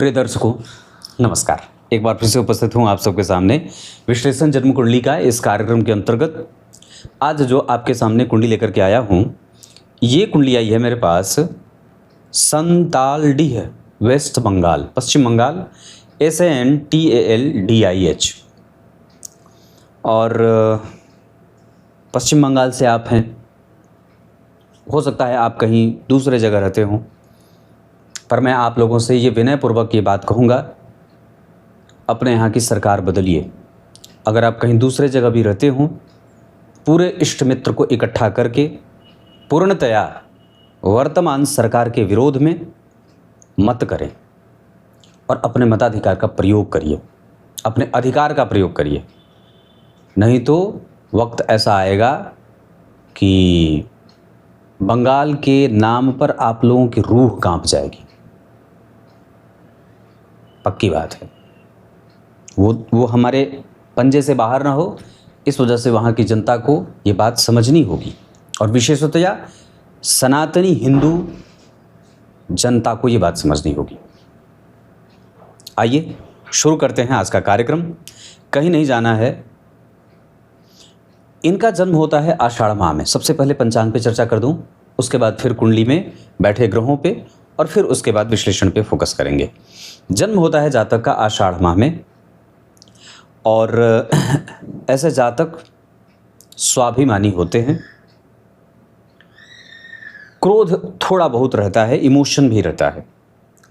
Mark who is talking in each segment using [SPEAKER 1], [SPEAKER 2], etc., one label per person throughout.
[SPEAKER 1] प्रिय दर्शकों नमस्कार। एक बार फिर से उपस्थित हूँ आप सबके सामने विश्लेषण जन्म कुंडली का इस कार्यक्रम के अंतर्गत। आज जो आपके सामने कुंडली लेकर के आया हूँ, ये कुंडली आई है मेरे पास संतालडीह, वेस्ट बंगाल, पश्चिम बंगाल, SANTALDIH। और पश्चिम बंगाल से आप हैं, हो सकता है आप कहीं दूसरे जगह रहते हों, पर मैं आप लोगों से ये विनयपूर्वक ये बात कहूँगा, अपने यहाँ की सरकार बदलिए। अगर आप कहीं दूसरे जगह भी रहते हों, पूरे इष्ट मित्र को इकट्ठा करके पूर्णतया वर्तमान सरकार के विरोध में मत करें और अपने मताधिकार का प्रयोग करिए, अपने अधिकार का प्रयोग करिए। नहीं तो वक्त ऐसा आएगा कि बंगाल के नाम पर आप लोगों की रूह कांप जाएगी। पक्की बात है। वो हमारे पंजे से बाहर ना हो, इस वजह से वहाँ की जनता को ये बात समझनी होगी और विशेषतया सनातनी हिंदू जनता को ये बात समझनी होगी। आइए शुरू करते हैं आज का कार्यक्रम। कहीं नहीं जाना है। इनका जन्म होता है आषाढ़ माह में। सबसे पहले पंचांग पे चर्चा कर दूं, उसके बाद फिर कुंडली में बैठे ग्रहों पे और फिर उसके बाद विश्लेषण पे फोकस करेंगे। जन्म होता है जातक का आषाढ़ माह में और ऐसे जातक स्वाभिमानी होते हैं। क्रोध थोड़ा बहुत रहता है, इमोशन भी रहता है।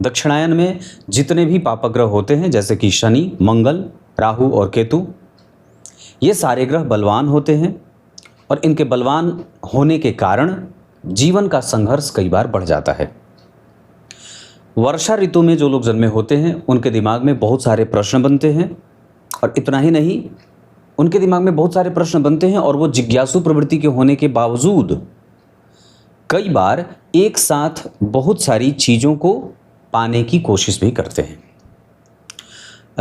[SPEAKER 1] दक्षिणायन में जितने भी पापग्रह होते हैं, जैसे कि शनि, मंगल, राहु और केतु, ये सारे ग्रह बलवान होते हैं और इनके बलवान होने के कारण जीवन का संघर्ष कई बार बढ़ जाता है। वर्षा ऋतु में जो लोग जन्मे होते हैं उनके दिमाग में बहुत सारे प्रश्न बनते हैं और इतना ही नहीं, उनके दिमाग में बहुत सारे प्रश्न बनते हैं और वो जिज्ञासु प्रवृत्ति के होने के बावजूद कई बार एक साथ बहुत सारी चीज़ों को पाने की कोशिश भी करते हैं।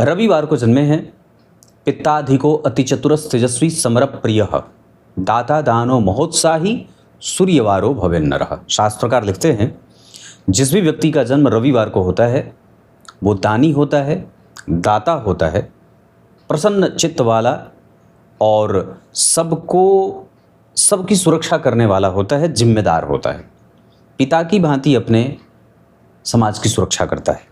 [SPEAKER 1] रविवार को जन्मे हैं। पित्ताधिको अतिचतुरस् तेजस्वी समर प्रिय दाता दानो महोत्साही सूर्यवारो भवेन्नरः। शास्त्रकार लिखते हैं, जिस भी व्यक्ति का जन्म रविवार को होता है वो दानी होता है, दाता होता है, प्रसन्न चित्त वाला और सबकी सुरक्षा करने वाला होता है, जिम्मेदार होता है। पिता की भांति अपने समाज की सुरक्षा करता है।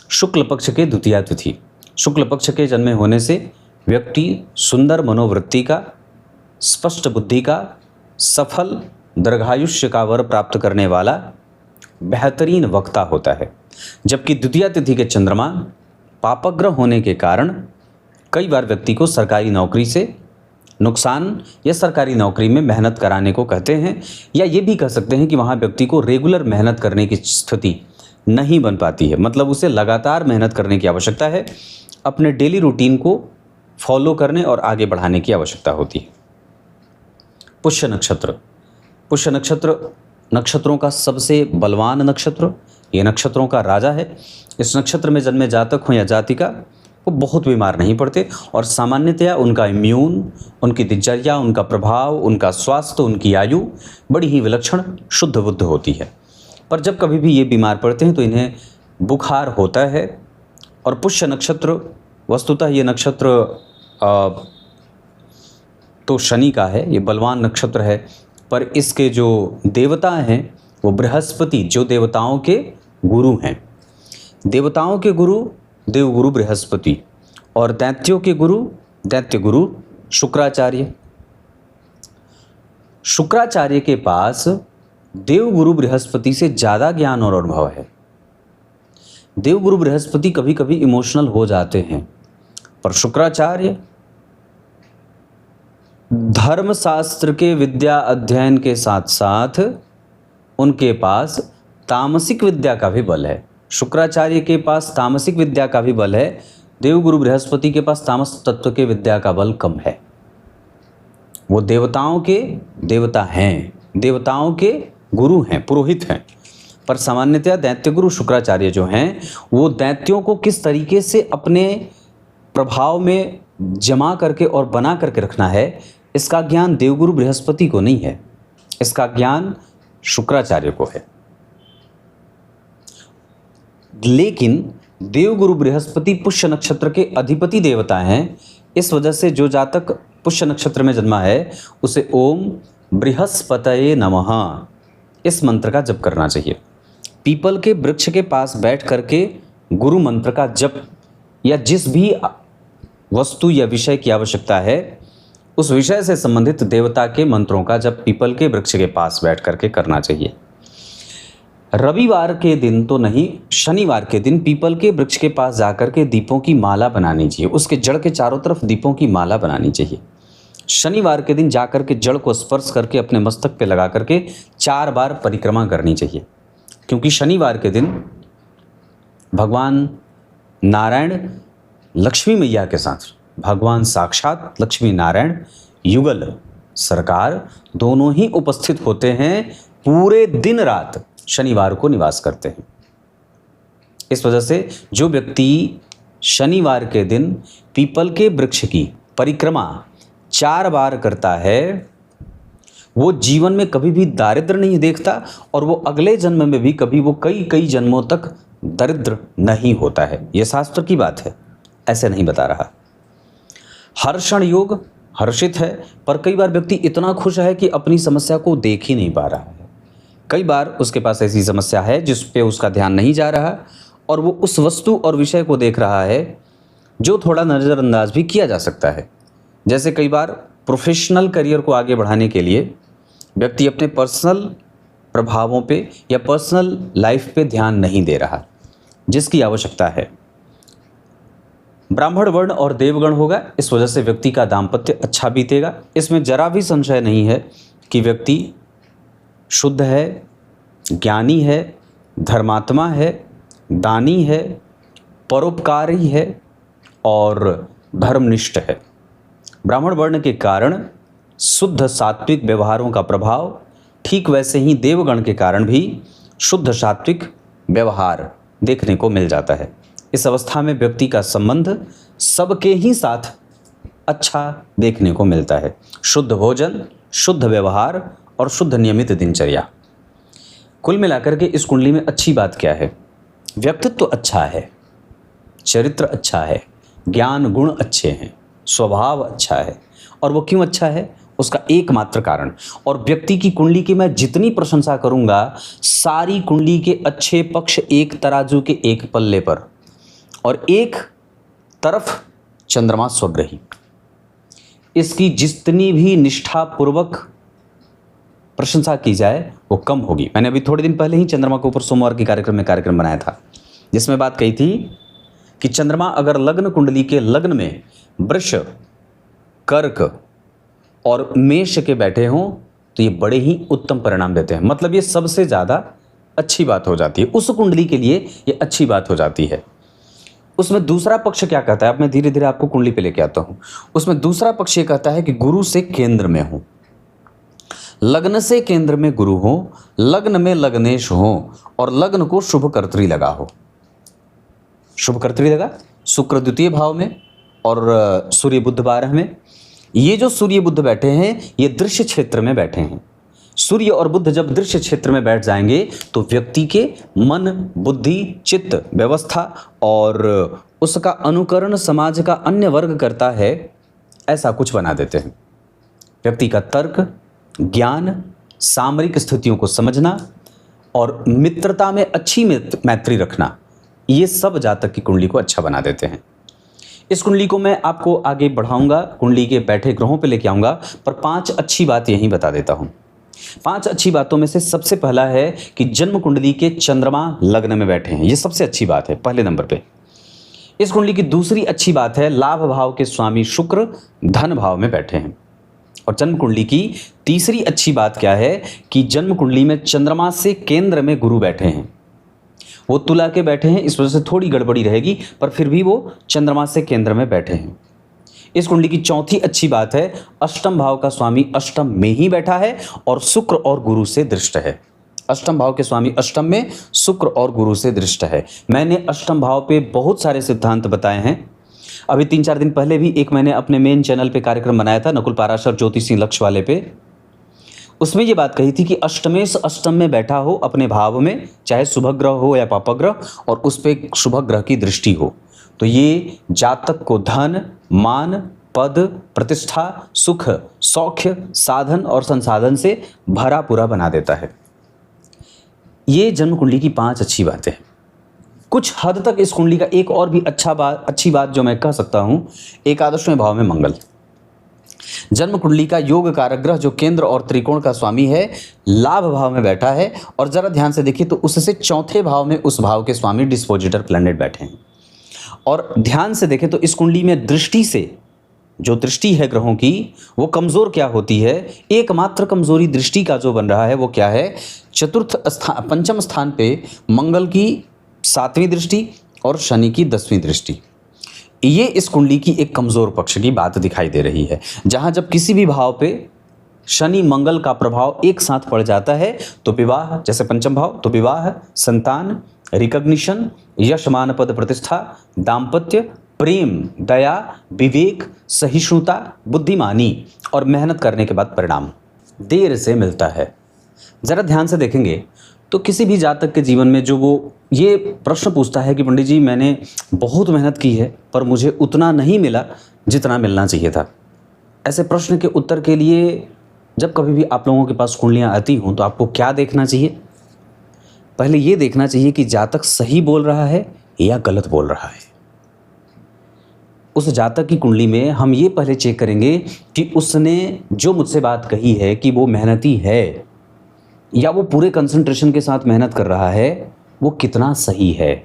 [SPEAKER 1] शुक्ल पक्ष के द्वितीया तिथि, शुक्ल पक्ष के जन्मे होने से व्यक्ति सुंदर मनोवृत्ति का, स्पष्ट बुद्धि का, सफल दीर्घायुष्य का वर प्राप्त करने वाला बेहतरीन वक्ता होता है। जबकि द्वितीया तिथि के चंद्रमा पापग्रह होने के कारण कई बार व्यक्ति को सरकारी नौकरी से नुकसान या सरकारी नौकरी में मेहनत कराने को कहते हैं, या ये भी कह सकते हैं कि वहाँ व्यक्ति को रेगुलर मेहनत करने की स्थिति नहीं बन पाती है। मतलब उसे लगातार मेहनत करने की आवश्यकता है, अपने डेली रूटीन को फॉलो करने और आगे बढ़ाने की आवश्यकता होती है। पुष्य नक्षत्र, पुष्य नक्षत्र नक्षत्रों का सबसे बलवान नक्षत्र, ये नक्षत्रों का राजा है। इस नक्षत्र में जन्मे जातक हो या जातिका वो बहुत बीमार नहीं पड़ते और सामान्यतया उनका इम्यून, उनकी दिनचर्या, उनका प्रभाव, उनका स्वास्थ्य, उनकी आयु बड़ी ही विलक्षण शुद्ध बुद्ध होती है। पर जब कभी भी ये बीमार पड़ते हैं तो इन्हें बुखार होता है। और पुष्य नक्षत्र वस्तुतः ये नक्षत्र तो शनि का है, ये बलवान नक्षत्र है, पर इसके जो देवता हैं वो बृहस्पति, जो देवताओं के गुरु हैं। देवताओं के गुरु देवगुरु बृहस्पति और दैत्यों के गुरु दैत्य गुरु शुक्राचार्य। शुक्राचार्य के पास देवगुरु बृहस्पति से ज़्यादा ज्ञान और अनुभव है। देवगुरु बृहस्पति कभी कभी इमोशनल हो जाते हैं, पर शुक्राचार्य धर्मशास्त्र के विद्या अध्ययन के साथ साथ उनके पास तामसिक विद्या का भी बल है। शुक्राचार्य के पास तामसिक विद्या का भी बल है, देवगुरु बृहस्पति के पास तामस तत्व के विद्या का बल कम है। वो देवताओं के देवता हैं, देवताओं के गुरु हैं, पुरोहित हैं। पर सामान्यतया दैत्य गुरु शुक्राचार्य जो हैं वो दैत्यों को किस तरीके से अपने प्रभाव में जमा करके और बना करके रखना है, इसका ज्ञान देवगुरु बृहस्पति को नहीं है, इसका ज्ञान शुक्राचार्य को है। लेकिन देवगुरु बृहस्पति पुष्य नक्षत्र के अधिपति देवता हैं। इस वजह से जो जातक पुष्य नक्षत्र में जन्मा है उसे ओम बृहस्पतये नमः इस मंत्र का जप करना चाहिए। पीपल के वृक्ष के पास बैठ करके गुरु मंत्र का जप या जिस भी वस्तु या विषय की आवश्यकता है उस विषय से संबंधित देवता के मंत्रों का जप पीपल के वृक्ष के पास बैठ करके करना चाहिए। रविवार के दिन तो नहीं, शनिवार के दिन पीपल के वृक्ष के पास जाकर के दीपों की माला बनानी चाहिए। उसके जड़ के चारों तरफ दीपों की माला बनानी चाहिए। शनिवार के दिन जाकर के जड़ को स्पर्श करके अपने मस्तक पे लगा करके 4 बार परिक्रमा करनी चाहिए, क्योंकि शनिवार के दिन भगवान नारायण लक्ष्मी मैया के साथ भगवान साक्षात लक्ष्मी नारायण युगल सरकार दोनों ही उपस्थित होते हैं, पूरे दिन रात शनिवार को निवास करते हैं। इस वजह से जो व्यक्ति शनिवार के दिन पीपल के वृक्ष की परिक्रमा 4 बार करता है वो जीवन में कभी भी दारिद्र नहीं देखता और वो अगले जन्म में भी कभी वो कई जन्मों तक दरिद्र नहीं होता है। ये शास्त्र की बात है, ऐसे नहीं बता रहा। हर्षण योग हर्षित है, पर कई बार व्यक्ति इतना खुश है कि अपनी समस्या को देख ही नहीं पा रहा है। कई बार उसके पास ऐसी समस्या है जिस पे उसका ध्यान नहीं जा रहा और वो उस वस्तु और विषय को देख रहा है जो थोड़ा नज़रअंदाज भी किया जा सकता है। जैसे कई बार प्रोफेशनल करियर को आगे बढ़ाने के लिए व्यक्ति अपने पर्सनल प्रभावों पे या पर्सनल लाइफ पे ध्यान नहीं दे रहा, जिसकी आवश्यकता है। ब्राह्मण वर्ण और देवगण होगा, इस वजह से व्यक्ति का दाम्पत्य अच्छा बीतेगा। इसमें जरा भी संशय नहीं है कि व्यक्ति शुद्ध है, ज्ञानी है, धर्मात्मा है, दानी है, परोपकारी है और धर्मनिष्ठ है। ब्राह्मण वर्ण के कारण शुद्ध सात्विक व्यवहारों का प्रभाव, ठीक वैसे ही देवगण के कारण भी शुद्ध सात्विक व्यवहार देखने को मिल जाता है। इस अवस्था में व्यक्ति का संबंध सबके ही साथ अच्छा देखने को मिलता है। शुद्ध भोजन, शुद्ध व्यवहार और शुद्ध नियमित दिनचर्या। कुल मिलाकर के इस कुंडली में अच्छी बात क्या है? व्यक्तित्व तो अच्छा है, चरित्र अच्छा है, ज्ञान गुण अच्छे हैं, स्वभाव अच्छा है। और वो क्यों अच्छा है? उसका एकमात्र कारण, और व्यक्ति की कुंडली की मैं जितनी प्रशंसा करूंगा सारी कुंडली के अच्छे पक्ष एक तराजू के एक पल्ले पर और एक तरफ चंद्रमा स्वग्रही। इसकी जितनी भी निष्ठापूर्वक प्रशंसा की जाए वो कम होगी। मैंने अभी थोड़े दिन पहले ही चंद्रमा के ऊपर सोमवार के कार्यक्रम बनाया था, जिसमें बात कही थी कि चंद्रमा अगर लग्न कुंडली के लग्न में वृष, कर्क और मेष के बैठे हों तो ये बड़े ही उत्तम परिणाम देते हैं। मतलब ये सबसे ज़्यादा अच्छी बात हो जाती है, उस कुंडली के लिए ये अच्छी बात हो जाती है। उसमें दूसरा पक्ष क्या कहता है, अब मैं धीरे धीरे आपको कुंडली पे लेके आता हूँ। उसमें दूसरा पक्ष ये कहता है कि गुरु से केंद्र में हो, लग्न से केंद्र में गुरु हो, लग्न में लग्नेश हो और लग्न को शुभ कर्तरी लगा हो। शुभ कर्तरी लगा शुक्र द्वितीय भाव में और सूर्य बुध 12 में। ये जो सूर्य बुध बैठे हैं ये दृश्य क्षेत्र में बैठे हैं। सूर्य और बुध जब दृश्य क्षेत्र में बैठ जाएंगे तो व्यक्ति के मन, बुद्धि, चित्त, व्यवस्था और उसका अनुकरण समाज का अन्य वर्ग करता है, ऐसा कुछ बना देते हैं। व्यक्ति का तर्क, ज्ञान, सामरिक स्थितियों को समझना और मित्रता में अच्छी मैत्री रखना, ये सब जातक की कुंडली को अच्छा बना देते हैं। इस कुंडली को मैं आपको आगे बढ़ाऊंगा, कुंडली के बैठे ग्रहों पे लेके आऊंगा, पर 5 अच्छी बात यहीं बता देता हूं। 5 अच्छी बातों में से सबसे पहला है कि जन्म कुंडली के चंद्रमा लग्न में बैठे हैं, ये सबसे अच्छी बात है पहले नंबर पे। इस कुंडली की दूसरी अच्छी बात है लाभ भाव के स्वामी शुक्र धन भाव में बैठे हैं। और जन्म कुंडली की तीसरी अच्छी बात क्या है कि जन्म कुंडली में चंद्रमा से केंद्र में गुरु बैठे हैं। वो तुला के बैठे हैं, इस वजह से थोड़ी गड़बड़ी रहेगी, पर फिर भी वो चंद्रमा से केंद्र में बैठे हैं। इस कुंडली की चौथी अच्छी बात है अष्टम भाव का स्वामी अष्टम में ही बैठा है और शुक्र और गुरु से दृष्ट है। अष्टम भाव के स्वामी अष्टम में, शुक्र और गुरु से दृष्ट है। मैंने अष्टम भाव पे बहुत सारे सिद्धांत बताए हैं। अभी 3-4 दिन पहले भी एक मैंने अपने मेन चैनल पे कार्यक्रम बनाया था, नकुल पाराशर ज्योतिषी लक्ष्य वाले पे। उसमें ये बात कही थी कि अष्टमेश अष्टम में बैठा हो अपने भाव में, चाहे शुभ ग्रह हो या पाप ग्रह, और उस पर शुभ ग्रह की दृष्टि हो, तो ये जातक को धन, मान, पद, प्रतिष्ठा, सुख, सौख्य, साधन और संसाधन से भरा पूरा बना देता है। ये जन्म कुंडली की 5 अच्छी बातें हैं। कुछ हद तक इस कुंडली का एक और भी अच्छी बात जो मैं कह सकता हूं, एकादशवें भाव में मंगल। जन्म कुंडली का योग कारक ग्रह जो केंद्र और त्रिकोण का स्वामी है, लाभ भाव में बैठा है, और जरा ध्यान से देखिए तो उससे चौथे भाव में उस भाव के स्वामी डिस्पोजिटर प्लैनेट बैठे हैं। और ध्यान से देखें तो इस कुंडली में दृष्टि से, जो दृष्टि है ग्रहों की, वो कमजोर क्या होती है? एकमात्र कमजोरी दृष्टि का जो बन रहा है वो क्या है? पंचम स्थान पे मंगल की 7वीं दृष्टि और शनि की 10वीं दृष्टि। ये इस कुंडली की एक कमजोर पक्ष की बात दिखाई दे रही है, जहां जब किसी भी भाव पे शनि मंगल का प्रभाव एक साथ पड़ जाता है तो विवाह, जैसे पंचम भाव, तो विवाह, संतान, रिकॉग्निशन, यश, मान, पद, प्रतिष्ठा, दाम्पत्य, प्रेम, दया, विवेक, सहिष्णुता, बुद्धिमानी और मेहनत करने के बाद परिणाम देर से मिलता है। जरा ध्यान से देखेंगे तो किसी भी जातक के जीवन में जो वो ये प्रश्न पूछता है कि पंडित जी मैंने बहुत मेहनत की है पर मुझे उतना नहीं मिला जितना मिलना चाहिए था, ऐसे प्रश्न के उत्तर के लिए जब कभी भी आप लोगों के पास कुंडलियाँ आती हों तो आपको क्या देखना चाहिए? पहले ये देखना चाहिए कि जातक सही बोल रहा है या गलत बोल रहा है। उस जातक की कुंडली में हम ये पहले चेक करेंगे कि उसने जो मुझसे बात कही है कि वो मेहनती है या वो पूरे कंसंट्रेशन के साथ मेहनत कर रहा है, वो कितना सही है।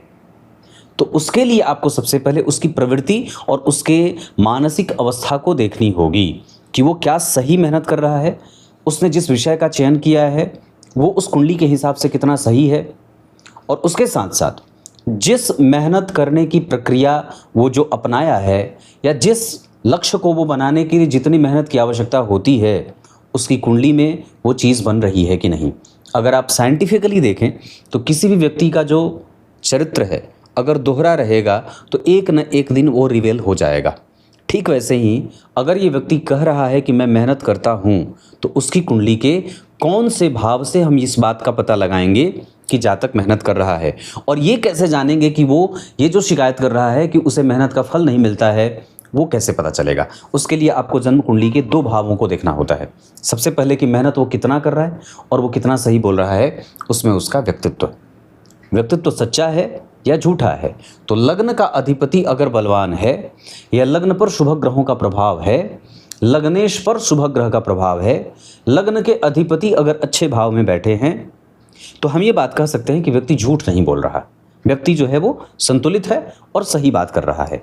[SPEAKER 1] तो उसके लिए आपको सबसे पहले उसकी प्रवृत्ति और उसके मानसिक अवस्था को देखनी होगी कि वो क्या सही मेहनत कर रहा है, उसने जिस विषय का चयन किया है वो उस कुंडली के हिसाब से कितना सही है, और उसके साथ साथ जिस मेहनत करने की प्रक्रिया वो जो अपनाया है या जिस लक्ष्य को वो बनाने के लिए जितनी मेहनत की आवश्यकता होती है, उसकी कुंडली में वो चीज़ बन रही है कि नहीं। अगर आप साइंटिफिकली देखें तो किसी भी व्यक्ति का जो चरित्र है अगर दोहरा रहेगा तो एक न एक दिन वो रिवेल हो जाएगा। ठीक वैसे ही अगर ये व्यक्ति कह रहा है कि मैं मेहनत करता हूँ, तो उसकी कुंडली के कौन से भाव से हम इस बात का पता लगाएंगे कि जातक मेहनत कर रहा है, और ये कैसे जानेंगे कि वो ये जो शिकायत कर रहा है कि उसे मेहनत का फल नहीं मिलता है, वो कैसे पता चलेगा? उसके लिए आपको जन्म कुंडली के 2 भावों को देखना होता है। सबसे पहले कि मेहनत वो कितना कर रहा है और वो कितना सही बोल रहा है, उसमें उसका व्यक्तित्व सच्चा है या झूठा है। तो लग्न का अधिपति अगर बलवान है या लग्न पर शुभ ग्रहों का प्रभाव है, लग्नेश पर शुभ ग्रह का प्रभाव है, लग्न के अधिपति अगर अच्छे भाव में बैठे हैं, तो हम ये बात कह सकते हैं कि व्यक्ति झूठ नहीं बोल रहा, व्यक्ति जो है वो संतुलित है और सही बात कर रहा है।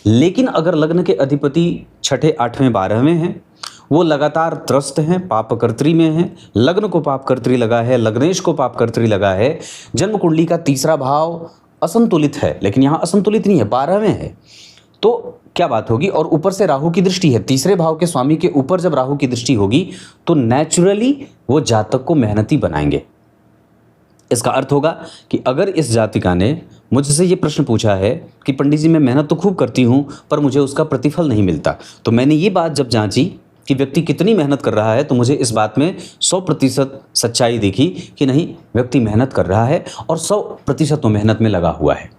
[SPEAKER 1] लेकिन अगर लग्न के अधिपति 6ठे, 8वें, 12वें हैं, वो लगातार त्रस्त हैं, पापकर्त्री में हैं, लग्न को पापकर्त्री लगा है, लग्नेश को पापकर्त्री लगा है, जन्म कुंडली का 3रा भाव असंतुलित है, लेकिन यहाँ असंतुलित नहीं है, 12वें है, तो क्या बात होगी? और ऊपर से राहु की दृष्टि है, 3रे भाव के स्वामी के ऊपर जब राहु की दृष्टि होगी तो नेचुरली वो जातक को मेहनती बनाएंगे। इसका अर्थ होगा कि अगर इस जातिका ने मुझसे ये प्रश्न पूछा है कि पंडित जी मैं मेहनत तो खूब करती हूँ पर मुझे उसका प्रतिफल नहीं मिलता, तो मैंने ये बात जब जांची कि व्यक्ति कितनी मेहनत कर रहा है तो मुझे इस बात में 100% सच्चाई दिखी कि नहीं, व्यक्ति मेहनत कर रहा है और 100% वो मेहनत में लगा हुआ है।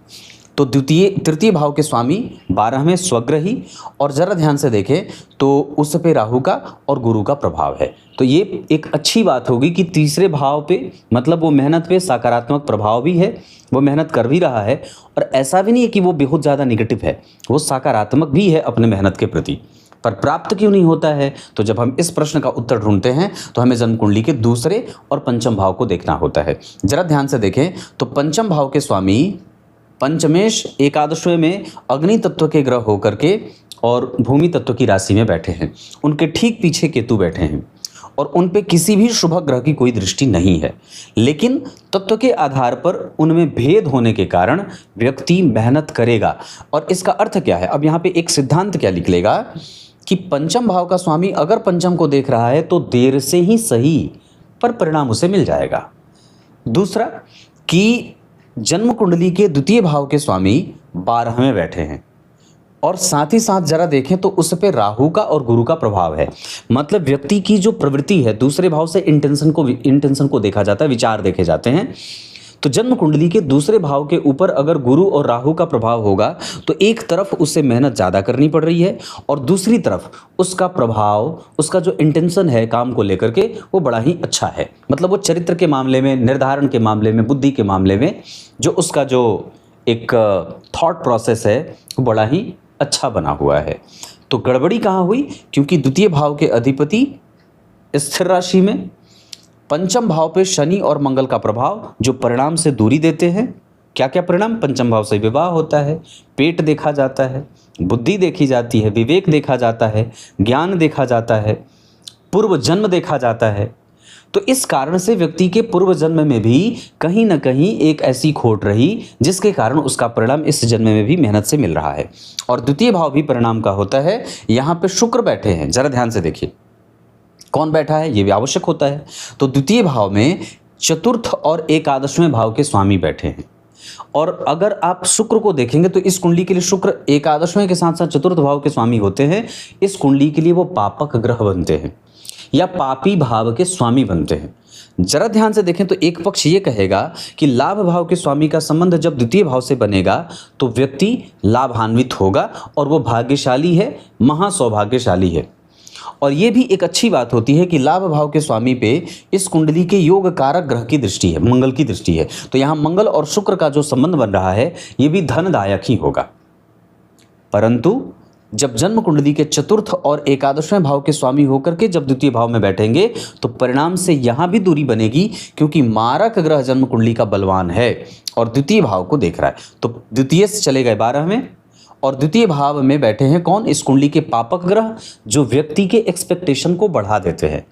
[SPEAKER 1] तो तृतीय भाव के स्वामी 12वें स्वग्रही, और ज़रा ध्यान से देखें तो उस पे राहु का और गुरु का प्रभाव है। तो ये एक अच्छी बात होगी कि 3रे भाव पे मतलब वो मेहनत पे सकारात्मक प्रभाव भी है, वो मेहनत कर भी रहा है, और ऐसा भी नहीं है कि वो बहुत ज़्यादा निगेटिव है, वो सकारात्मक भी है अपने मेहनत के प्रति। पर प्राप्त क्यों नहीं होता है? तो जब हम इस प्रश्न का उत्तर ढूंढते हैं तो हमें जन्म कुंडली के 2रे और पंचम भाव को देखना होता है। जरा ध्यान से देखें तो पंचम भाव के स्वामी पंचमेश एकादशवें में अग्नि तत्व के ग्रह होकर के और भूमि तत्व की राशि में बैठे हैं, उनके ठीक पीछे केतु बैठे हैं और उन पे किसी भी शुभ ग्रह की कोई दृष्टि नहीं है, लेकिन तत्व के आधार पर उनमें भेद होने के कारण व्यक्ति मेहनत करेगा। और इसका अर्थ क्या है? अब यहाँ पे एक सिद्धांत क्या लिख लेगा कि पंचम भाव का स्वामी अगर पंचम को देख रहा है तो देर से ही सही पर परिणाम उसे मिल जाएगा। दूसरा कि जन्म कुंडली के 2 भाव के स्वामी 12वें बैठे हैं और साथ ही साथ जरा देखें तो उस पे राहु का और गुरु का प्रभाव है। मतलब व्यक्ति की जो प्रवृत्ति है, दूसरे भाव से इंटेंशन को देखा जाता है, विचार देखे जाते हैं। तो जन्म कुंडली के दूसरे भाव के ऊपर अगर गुरु और राहु का प्रभाव होगा तो एक तरफ उसे मेहनत ज़्यादा करनी पड़ रही है और दूसरी तरफ उसका प्रभाव, उसका जो इंटेंशन है काम को लेकर के, वो बड़ा ही अच्छा है। मतलब वो चरित्र के मामले में, निर्धारण के मामले में, बुद्धि के मामले में जो उसका जो एक थॉट प्रोसेस है वो बड़ा ही अच्छा बना हुआ है। तो गड़बड़ी कहाँ हुई? क्योंकि द्वितीय भाव के अधिपति स्थिर राशि में, पंचम भाव पे शनि और मंगल का प्रभाव जो परिणाम से दूरी देते हैं। क्या क्या परिणाम? पंचम भाव से विवाह होता है, पेट देखा जाता है, बुद्धि देखी जाती है, विवेक देखा जाता है, ज्ञान देखा जाता है, पूर्व जन्म देखा जाता है। तो इस कारण से व्यक्ति के पूर्व जन्म में भी कहीं ना कहीं एक ऐसी खोट रही जिसके कारण उसका परिणाम इस जन्म में भी मेहनत से मिल रहा है। और द्वितीय भाव भी परिणाम का होता है। यहाँ पे शुक्र बैठे हैं, जरा ध्यान से देखिए कौन बैठा है, ये भी आवश्यक होता है। तो द्वितीय भाव में चतुर्थ और एकादशवें भाव के स्वामी बैठे हैं। और अगर आप शुक्र को देखेंगे तो इस कुंडली के लिए शुक्र एकादशवें के साथ साथ चतुर्थ भाव के स्वामी होते हैं। इस कुंडली के लिए वो पापक ग्रह बनते हैं या पापी भाव के स्वामी बनते हैं। जरा ध्यान से देखें तो एक पक्ष ये कहेगा कि लाभ भाव के स्वामी का संबंध जब द्वितीय भाव से बनेगा तो व्यक्ति लाभान्वित होगा और वो भाग्यशाली है, महासौभाग्यशाली है। और ये भी एक अच्छी बात होती है कि लाभ भाव के स्वामी पे इस कुंडली के योग कारक ग्रह की दृष्टि है, मंगल की दृष्टि है। तो यहाँ मंगल और शुक्र का जो संबंध बन रहा है ये भी धनदायक ही होगा। परंतु जब जन्म कुंडली के चतुर्थ और एकादशवें भाव के स्वामी होकर के जब द्वितीय भाव में बैठेंगे तो परिणाम से यहाँ भी दूरी बनेगी, क्योंकि मारक ग्रह जन्म कुंडली का बलवान है और द्वितीय भाव को देख रहा है। तो द्वितीय से चले गए 12 में और द्वितीय भाव में बैठे हैं कौन? इस कुंडली के पापक ग्रह जो व्यक्ति के एक्सपेक्टेशन को बढ़ा देते हैं।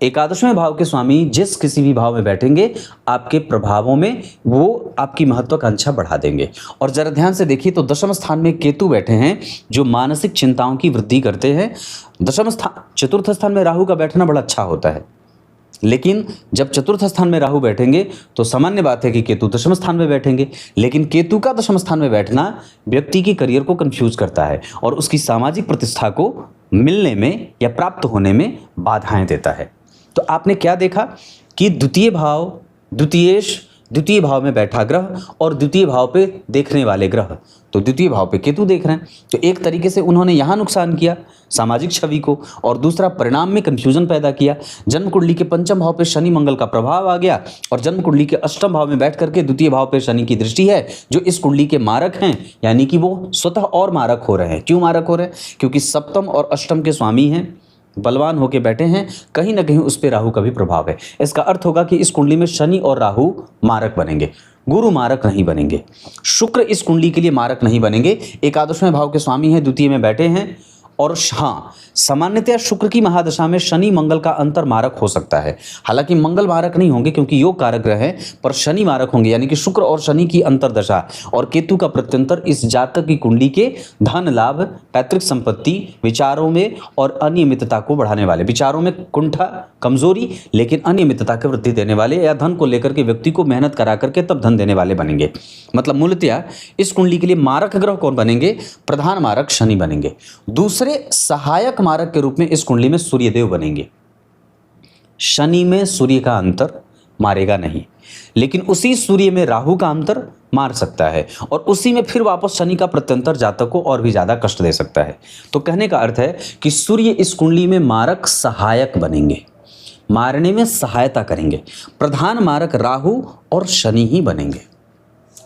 [SPEAKER 1] एकादशवें भाव के स्वामी जिस किसी भी भाव में बैठेंगे आपके प्रभावों में वो आपकी महत्वाकांक्षा बढ़ा देंगे। और जरा ध्यान से देखिए तो दशम स्थान में केतु बैठे हैं जो मानसिक चिंताओं की वृद्धि करते हैं। दशम स्थान, चतुर्थ स्थान में राहु का बैठना बड़ा अच्छा होता है, लेकिन जब चतुर्थ स्थान में राहु बैठेंगे तो सामान्य बात है कि केतु दशम स्थान में बैठेंगे। लेकिन केतु का दशम स्थान में बैठना व्यक्ति की करियर को कंफ्यूज करता है और उसकी सामाजिक प्रतिष्ठा को मिलने में या प्राप्त होने में बाधाएं देता है। तो आपने क्या देखा कि द्वितीय भाव में बैठा ग्रह और द्वितीय भाव पे देखने वाले ग्रह, तो द्वितीय भाव पे केतु देख रहे हैं। तो एक तरीके से उन्होंने यहाँ नुकसान किया सामाजिक छवि को, और दूसरा परिणाम में कंफ्यूजन पैदा किया। जन्म कुंडली के पंचम भाव पे शनि मंगल का प्रभाव आ गया और जन्म कुंडली के अष्टम भाव में बैठ करके द्वितीय भाव पे शनि की दृष्टि है जो इस कुंडली के मारक हैं, यानी कि वो स्वतः और मारक हो रहे हैं। क्यों मारक हो रहे हैं? क्योंकि सप्तम और अष्टम के स्वामी हैं, बलवान होके बैठे हैं, कहीं ना कहीं उस पर राहु का भी प्रभाव है। इसका अर्थ होगा कि इस कुंडली में शनि और राहु मारक बनेंगे, गुरु मारक नहीं बनेंगे, शुक्र इस कुंडली के लिए मारक नहीं बनेंगे। एकादशवें भाव के स्वामी हैं, द्वितीय में बैठे हैं। और हाँ, सामान्यतया शुक्र की महादशा में शनि मंगल का अंतर मारक हो सकता है। हालांकि मंगल मारक नहीं होंगे क्योंकि योग कारक ग्रह है, पर शनि मारक होंगे, यानी कि शुक्र और शनि की अंतरदशा और केतु का प्रत्यंतर इस जातक की कुंडली के धन लाभ, पैतृक संपत्ति, विचारों में और अनियमितता को बढ़ाने वाले, विचारों में कुंठा, कमजोरी, लेकिन अनियमितता की वृद्धि देने वाले या धन को लेकर के व्यक्ति को मेहनत करा करके तब धन देने वाले बनेंगे। मतलब इस कुंडली के लिए मारक ग्रह कौन बनेंगे? प्रधान मारक शनि बनेंगे। दूसरे सहायक मारक के रूप में इस कुंडली में सूर्यदेव बनेंगे। शनि में सूर्य का अंतर मारेगा नहीं, लेकिन उसी सूर्य में राहु का अंतर मार सकता है और उसी में फिर वापस शनि का प्रत्यंतर जातक को और भी ज्यादा कष्ट दे सकता है। तो कहने का अर्थ है कि सूर्य इस कुंडली में मारक सहायक बनेंगे, मारने में सहायता करेंगे। प्रधान मारक राहु और शनि ही बनेंगे।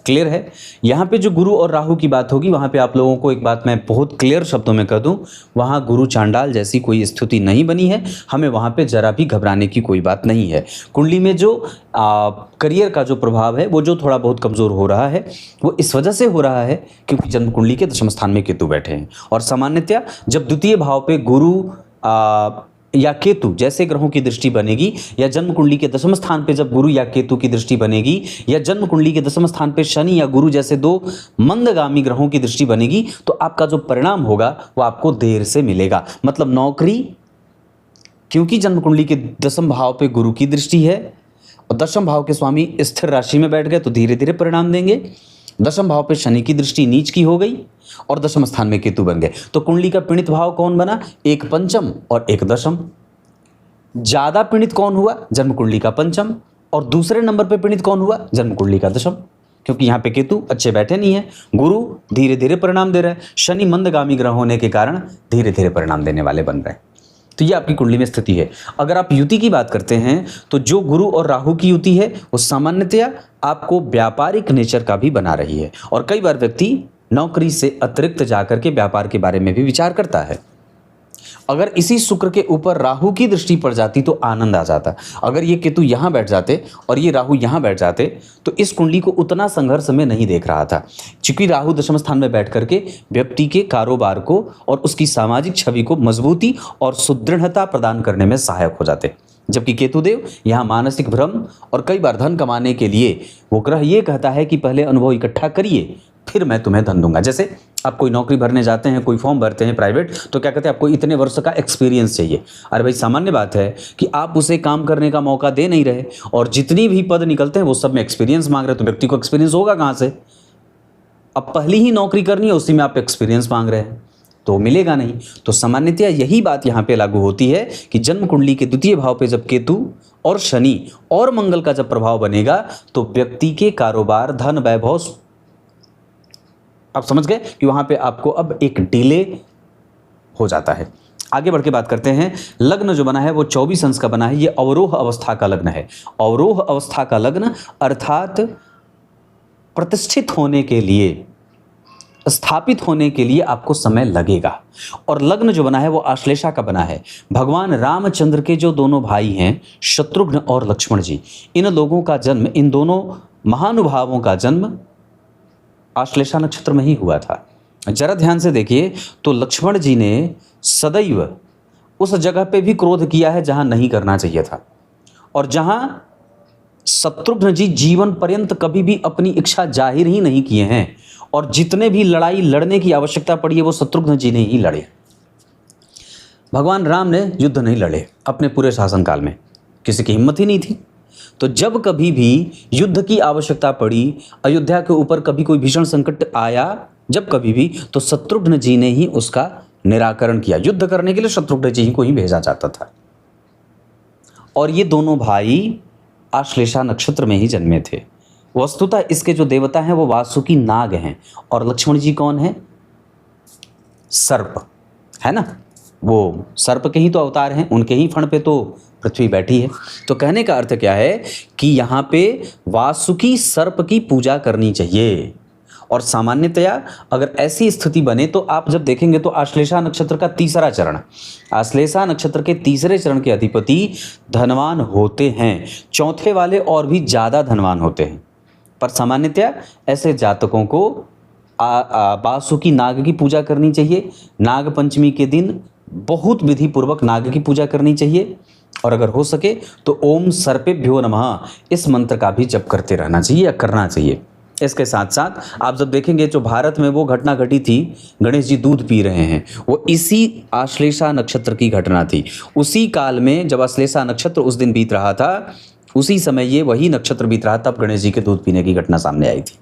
[SPEAKER 1] क्लियर है? यहाँ पे जो गुरु और राहु की बात होगी वहाँ पे आप लोगों को एक बात मैं बहुत क्लियर शब्दों में कह दूँ, वहाँ गुरु चांडाल जैसी कोई स्थिति नहीं बनी है। हमें वहाँ पे जरा भी घबराने की कोई बात नहीं है। कुंडली में जो करियर का जो प्रभाव है वो जो थोड़ा बहुत कमज़ोर हो रहा है वो इस वजह से हो रहा है क्योंकि जन्म कुंडली के दशम स्थान में केतु बैठे हैं। और सामान्यतया जब द्वितीय भाव पे गुरु या केतु जैसे ग्रहों की दृष्टि बनेगी, या जन्म कुंडली के दशम स्थान पे जब गुरु या केतु की दृष्टि बनेगी, या जन्म कुंडली के दशम स्थान पे शनि या गुरु जैसे दो मंदगामी ग्रहों की दृष्टि बनेगी, तो आपका जो परिणाम होगा वो आपको देर से मिलेगा। मतलब नौकरी, क्योंकि जन्म कुंडली के दशम भाव पे गुरु की दृष्टि है और दशम भाव के स्वामी स्थिर राशि में बैठ गए तो धीरे धीरे परिणाम देंगे। दशम भाव पे शनि की दृष्टि नीच की हो गई और दशम स्थान में केतु बन गए। तो कुंडली का पीड़ित भाव कौन बना? एक पंचम और एक दशम। ज्यादा पीड़ित कौन हुआ? जन्म कुंडली का पंचम। और दूसरे नंबर पे पीड़ित कौन हुआ? जन्म कुंडली का दशम, क्योंकि यहाँ पे केतु अच्छे बैठे नहीं है। गुरु धीरे धीरे परिणाम दे रहा है, शनि मंदगामी ग्रह होने के कारण धीरे धीरे परिणाम देने वाले बन रहे हैं। तो ये आपकी कुंडली में स्थिति है। अगर आप युति की बात करते हैं तो जो गुरु और राहु की युति है वो सामान्यतया आपको व्यापारिक नेचर का भी बना रही है, और कई बार व्यक्ति नौकरी से अतिरिक्त जाकर के व्यापार के बारे में भी विचार करता है। अगर इसी शुक्र के ऊपर राहु की दृष्टि पड़ जाती तो आनंद आ जाता। अगर ये केतु यहाँ बैठ जाते और ये राहु यहाँ बैठ जाते तो इस कुंडली को उतना संघर्ष में नहीं देख रहा था, क्योंकि राहु दशम स्थान में बैठ करके व्यक्ति के कारोबार को और उसकी सामाजिक छवि को मजबूती और सुदृढ़ता प्रदान करने में सहायक हो जाते। जबकि केतुदेव यहाँ मानसिक भ्रम और कई बार धन कमाने के लिए वो ग्रह ये कहता है कि पहले अनुभव इकट्ठा करिए फिर मैं तुम्हें धन दूंगा। जैसे आप कोई नौकरी भरने जाते हैं, कोई फॉर्म भरते हैं प्राइवेट, तो क्या कहते हैं आपको इतने वर्ष का एक्सपीरियंस चाहिए। अरे भाई सामान्य बात है कि आप उसे काम करने का मौका दे नहीं रहे और जितनी भी पद निकलते हैं वो सब में एक्सपीरियंस मांग रहे हैं, तो व्यक्ति को एक्सपीरियंस होगा कहाँ से? अब पहली ही नौकरी करनी है, उसी में आप एक्सपीरियंस मांग रहे हैं तो मिलेगा नहीं। तो सामान्यतया यही बात यहाँ पे लागू होती है कि जन्म कुंडली के द्वितीय भाव पे जब केतु और शनि और मंगल का जब प्रभाव बनेगा तो व्यक्ति के कारोबार, धन, वैभव, आप समझ गए कि वहां पे आपको अब एक डिले हो जाता है। आगे बढ़ के बात करते हैं। लग्न जो बना है वो 24 अंश का बना है, ये अवरोह अवस्था का लग्न है। अवरोह अवस्था का लग्न अर्थात प्रतिष्ठित होने के लिए, स्थापित होने के लिए आपको समय लगेगा। और लग्न जो बना है वो आश्लेषा का बना है। भगवान रामचंद्र के जो दोनों भाई हैं शत्रुघ्न और लक्ष्मण जी, इन लोगों का जन्म, इन दोनों महानुभावों का जन्म आश्लेषा नक्षत्र में ही हुआ था। जरा ध्यान से देखिए तो लक्ष्मण जी ने सदैव उस जगह पे भी क्रोध किया है जहां नहीं करना चाहिए था, और जहां शत्रुघ्न जी जीवन पर्यंत कभी भी अपनी इच्छा जाहिर ही नहीं किए हैं, और जितने भी लड़ाई लड़ने की आवश्यकता पड़ी है वो शत्रुघ्न जी ने ही लड़े। भगवान राम ने युद्ध नहीं लड़े अपने पूरे शासनकाल में, किसी की हिम्मत ही नहीं थी। तो जब कभी भी युद्ध की आवश्यकता पड़ी, अयोध्या के ऊपर कभी कोई भीषण संकट आया, जब कभी भी, तो शत्रुघ्न जी ने ही उसका निराकरण किया। युद्ध करने के लिए शत्रुघ्न जी को ही भेजा जाता था। और ये दोनों भाई आश्लेषा नक्षत्र में ही जन्मे थे। वस्तुतः इसके जो देवता हैं वो वासुकी नाग हैं, और लक्ष्मण जी कौन है? सर्प, है ना। वो सर्प के ही तो अवतार हैं, उनके ही फण पे तो पृथ्वी बैठी है। तो कहने का अर्थ क्या है कि यहाँ पे वासुकी सर्प की पूजा करनी चाहिए। और सामान्यतया अगर ऐसी स्थिति बने तो आप जब देखेंगे तो आश्लेषा नक्षत्र का तीसरा चरण, आश्लेषा नक्षत्र के तीसरे चरण के अधिपति धनवान होते हैं, चौथे वाले और भी ज़्यादा धनवान होते हैं। पर सामान्यतया ऐसे जातकों को वासुकी नाग की पूजा करनी चाहिए। नाग पंचमी के दिन बहुत विधि पूर्वक नाग की पूजा करनी चाहिए, और अगर हो सके तो ओम सर्पेभ्यो नमः इस मंत्र का भी जप करते रहना चाहिए या करना चाहिए। इसके साथ साथ आप जब देखेंगे जो भारत में वो घटना घटी थी, गणेश जी दूध पी रहे हैं, वो इसी आश्लेषा नक्षत्र की घटना थी। उसी काल में जब आश्लेषा नक्षत्र उस दिन बीत रहा था, उसी समय ये वही नक्षत्र बीत रहा, तब गणेश जी के दूध पीने की घटना सामने आई थी।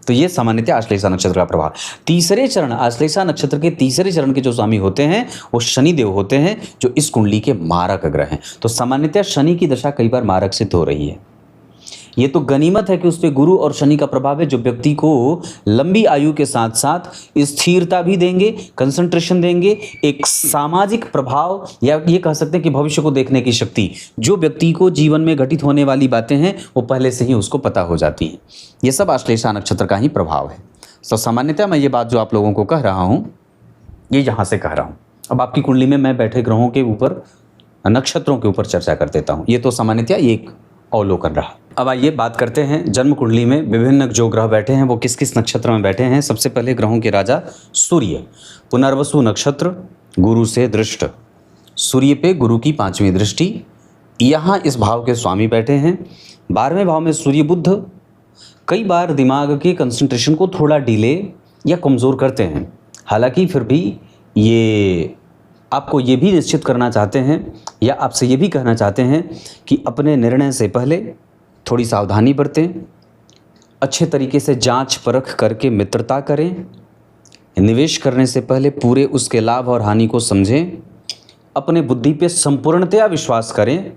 [SPEAKER 1] तो ये सामान्यतः आश्लेषा नक्षत्र का प्रभाव। तीसरे चरण, आश्लेषा नक्षत्र के तीसरे चरण के जो स्वामी होते हैं वो शनि देव होते हैं, जो इस कुंडली के मारक ग्रह हैं। तो सामान्यतः शनि की दशा कई बार मारक सिद्ध हो रही है। ये तो गनीमत है कि उस पर गुरु और शनि का प्रभाव है, जो व्यक्ति को लंबी आयु के साथ साथ स्थिरता भी देंगे, कंसंट्रेशन देंगे, एक सामाजिक प्रभाव, या ये कह सकते हैं कि भविष्य को देखने की शक्ति। जो व्यक्ति को जीवन में घटित होने वाली बातें हैं वो पहले से ही उसको पता हो जाती हैं। ये सब आश्लेषा नक्षत्र का ही प्रभाव है। तो सामान्यतः मैं ये बात जो आप लोगों को कह रहा हूँ ये यहाँ से कह रहा हूँ। अब आपकी कुंडली में मैं बैठे ग्रहों के ऊपर, नक्षत्रों के ऊपर चर्चा कर देता हूँ। ये तो सामान्यतः ये एक अवलोकन रहा। अब आइए बात करते हैं जन्म कुंडली में विभिन्न जो ग्रह बैठे हैं वो किस किस नक्षत्र में बैठे हैं। सबसे पहले ग्रहों के राजा सूर्य, पुनर्वसु नक्षत्र, गुरु से दृष्ट। सूर्य पे गुरु की 5वीं दृष्टि, यहाँ इस भाव के स्वामी बैठे हैं। 12वें भाव में सूर्य बुध कई बार दिमाग के कंसंट्रेशन को थोड़ा डिले या कमज़ोर करते हैं। हालांकि फिर भी ये आपको ये भी निश्चित करना चाहते हैं या आपसे ये भी कहना चाहते हैं कि अपने निर्णय से पहले थोड़ी सावधानी बरतें, अच्छे तरीके से जांच परख करके मित्रता करें। निवेश करने से पहले पूरे उसके लाभ और हानि को समझें। अपने बुद्धि पे संपूर्णतया विश्वास करें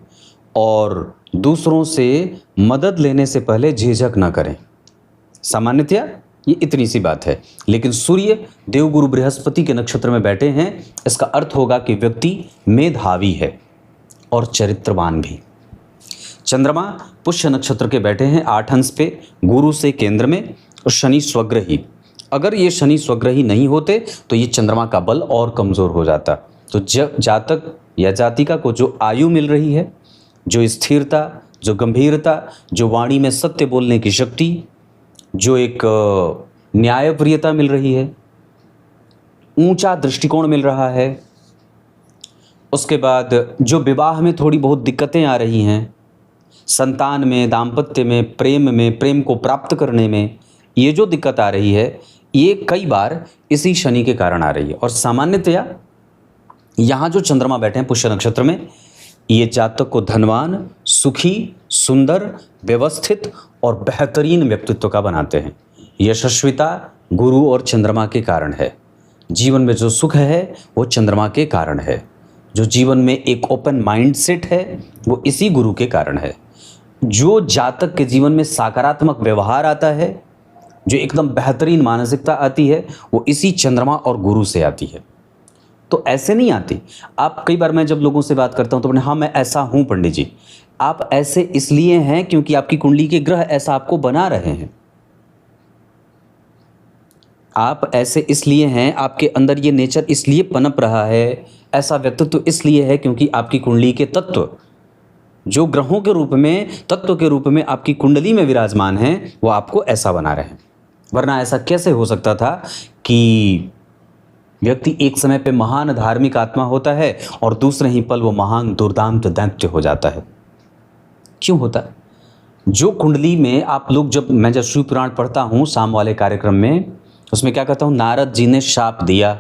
[SPEAKER 1] और दूसरों से मदद लेने से पहले झिझक न करें। सामान्यतया ये इतनी सी बात है, लेकिन सूर्य देवगुरु बृहस्पति के नक्षत्र में बैठे हैं, इसका अर्थ होगा कि व्यक्ति मेधावी है और चरित्रवान भी। चंद्रमा पुष्य नक्षत्र के बैठे हैं 8 अंश पे, गुरु से केंद्र में, और शनि स्वग्रही। अगर ये शनि स्वग्रही नहीं होते तो ये चंद्रमा का बल और कमज़ोर हो जाता। तो जातक या जातिका को जो आयु मिल रही है, जो स्थिरता, जो गंभीरता, जो वाणी में सत्य बोलने की शक्ति, जो एक न्यायप्रियता मिल रही है, ऊंचा दृष्टिकोण मिल रहा है, उसके बाद जो विवाह में थोड़ी बहुत दिक्कतें आ रही हैं, संतान में, दाम्पत्य में, प्रेम को प्राप्त करने में ये जो दिक्कत आ रही है, ये कई बार इसी शनि के कारण आ रही है। और सामान्यतया यहाँ जो चंद्रमा बैठे हैं पुष्य नक्षत्र में, ये जातक को धनवान, सुखी, सुंदर, व्यवस्थित और बेहतरीन व्यक्तित्व का बनाते हैं। यशस्विता गुरु और चंद्रमा के कारण है। जीवन में जो सुख है वो चंद्रमा के कारण है। जो जीवन में एक ओपन माइंडसेट है वो इसी गुरु के कारण है। जो जातक के जीवन में सकारात्मक व्यवहार आता है, जो एकदम बेहतरीन मानसिकता आती है, वो इसी चंद्रमा और गुरु से आती है। तो ऐसे नहीं आती। आप कई बार, मैं जब लोगों से बात करता हूं तो बोले हाँ मैं ऐसा हूं पंडित जी। आप ऐसे इसलिए हैं क्योंकि आपकी कुंडली के ग्रह ऐसा आपको बना रहे हैं। आप ऐसे इसलिए हैं, आपके अंदर ये नेचर इसलिए पनप रहा है, ऐसा व्यक्तित्व इसलिए है क्योंकि आपकी कुंडली के तत्व जो ग्रहों के रूप में, तत्व के रूप में आपकी कुंडली में विराजमान हैं, वो आपको ऐसा बना रहे हैं। वरना ऐसा कैसे हो सकता था कि व्यक्ति एक समय पे महान धार्मिक आत्मा होता है और दूसरे ही पल वो महान दुर्दांत दैत्य हो जाता है। क्यों होता है? जो कुंडली में आप लोग, मैं जब शिव पुराण पढ़ता हूँ शाम वाले कार्यक्रम में, उसमें क्या कहता हूँ, नारद जी ने शाप दिया,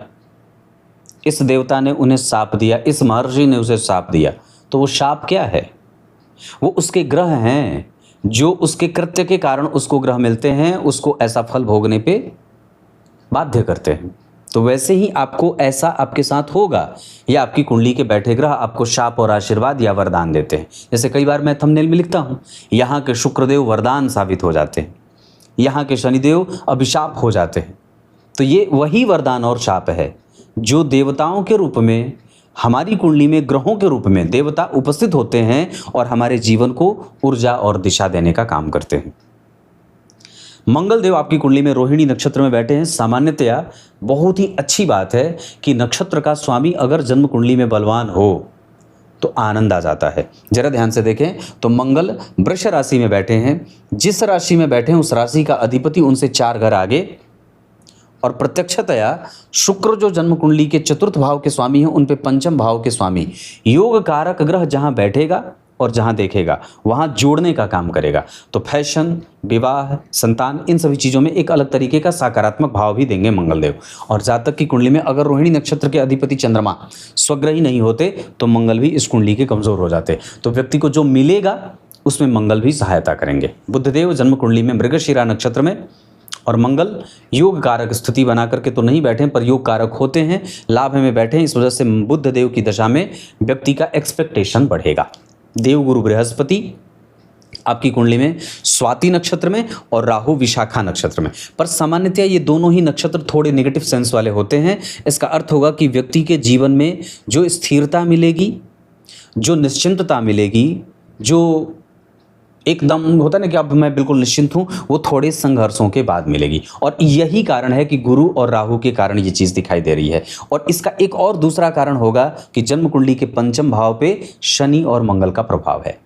[SPEAKER 1] इस देवता ने उन्हें शाप दिया, इस महर्षि ने उसे शाप दिया। तो वो शाप क्या है? वो उसके ग्रह हैं, जो उसके कृत्य के कारण उसको ग्रह मिलते हैं, उसको ऐसा फल भोगने पे बाध्य करते हैं। तो वैसे ही आपको ऐसा आपके साथ होगा, या आपकी कुंडली के बैठे ग्रह आपको शाप और आशीर्वाद या वरदान देते हैं। जैसे कई बार मैं थंबनेल में लिखता हूँ, यहाँ के शुक्रदेव वरदान साबित हो जाते हैं, यहाँ के शनिदेव अभिशाप हो जाते हैं। तो ये वही वरदान और शाप है जो देवताओं के रूप में हमारी कुंडली में, ग्रहों के रूप में देवता उपस्थित होते हैं और हमारे जीवन को ऊर्जा और दिशा देने का काम करते हैं। मंगल देव आपकी कुंडली में रोहिणी नक्षत्र में बैठे हैं। सामान्यतया बहुत ही अच्छी बात है कि नक्षत्र का स्वामी अगर जन्म कुंडली में बलवान हो तो आनंद आ जाता है। जरा ध्यान से देखें तो मंगल वृष राशि में बैठे हैं। जिस राशि में बैठे हैं उस राशि का अधिपति उनसे 4 घर आगे, और प्रत्यक्षतया शुक्र जो जन्म कुंडली के 4th भाव के स्वामी हैं, उन पे 5th भाव के स्वामी, योग कारक ग्रह जहां बैठेगा और जहां देखेगा वहां जोड़ने का काम करेगा। तो फैशन, विवाह, संतान, इन सभी चीज़ों में एक अलग तरीके का सकारात्मक भाव भी देंगे मंगलदेव। और जातक की कुंडली में अगर रोहिणी नक्षत्र के अधिपति चंद्रमा स्वग्रही नहीं होते तो मंगल भी इस कुंडली के कमज़ोर हो जाते। तो व्यक्ति को जो मिलेगा उसमें मंगल भी सहायता करेंगे। बुधदेव जन्म कुंडली में मृगशिरा नक्षत्र में, और मंगल योग कारक स्थिति बना करके तो नहीं बैठे पर योग कारक होते हैं, लाभ में बैठे हैं। इस वजह से बुध देव की दशा में व्यक्ति का एक्सपेक्टेशन बढ़ेगा। देवगुरु बृहस्पति आपकी कुंडली में स्वाति नक्षत्र में और राहु विशाखा नक्षत्र में। पर सामान्यतया ये दोनों ही नक्षत्र थोड़े नेगेटिव सेंस वाले होते हैं। इसका अर्थ होगा कि व्यक्ति के जीवन में जो स्थिरता मिलेगी, जो निश्चिंतता मिलेगी, जो एकदम होता है ना कि अब मैं बिल्कुल निश्चिंत हूँ, वो थोड़े संघर्षों के बाद मिलेगी। और यही कारण है कि गुरु और राहु के कारण ये चीज़ दिखाई दे रही है। और इसका एक और दूसरा कारण होगा कि जन्म कुंडली के 5th भाव पे शनि और मंगल का प्रभाव है,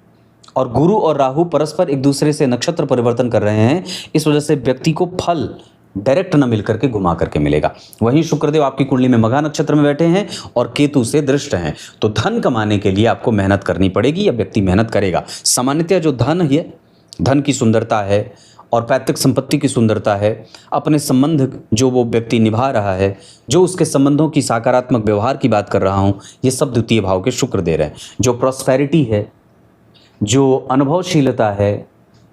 [SPEAKER 1] और गुरु और राहु परस्पर एक दूसरे से नक्षत्र परिवर्तन कर रहे हैं। इस वजह से व्यक्ति को फल डायरेक्ट न मिल करके घुमा करके मिलेगा। वहीं शुक्रदेव आपकी कुंडली में मघा नक्षत्र में बैठे हैं और केतु से दृष्ट हैं। तो धन कमाने के लिए आपको मेहनत करनी पड़ेगी या व्यक्ति मेहनत करेगा। सामान्यतः जो धन है, धन की सुंदरता है और पैतृक संपत्ति की सुंदरता है, अपने संबंध जो वो व्यक्ति निभा रहा है, जो उसके संबंधों की सकारात्मक व्यवहार की बात कर रहा हूँ, ये सब द्वितीय भाव के शुक्र दे रहे हैं। जो प्रॉस्पेरिटी है, जो अनुभवशीलता है,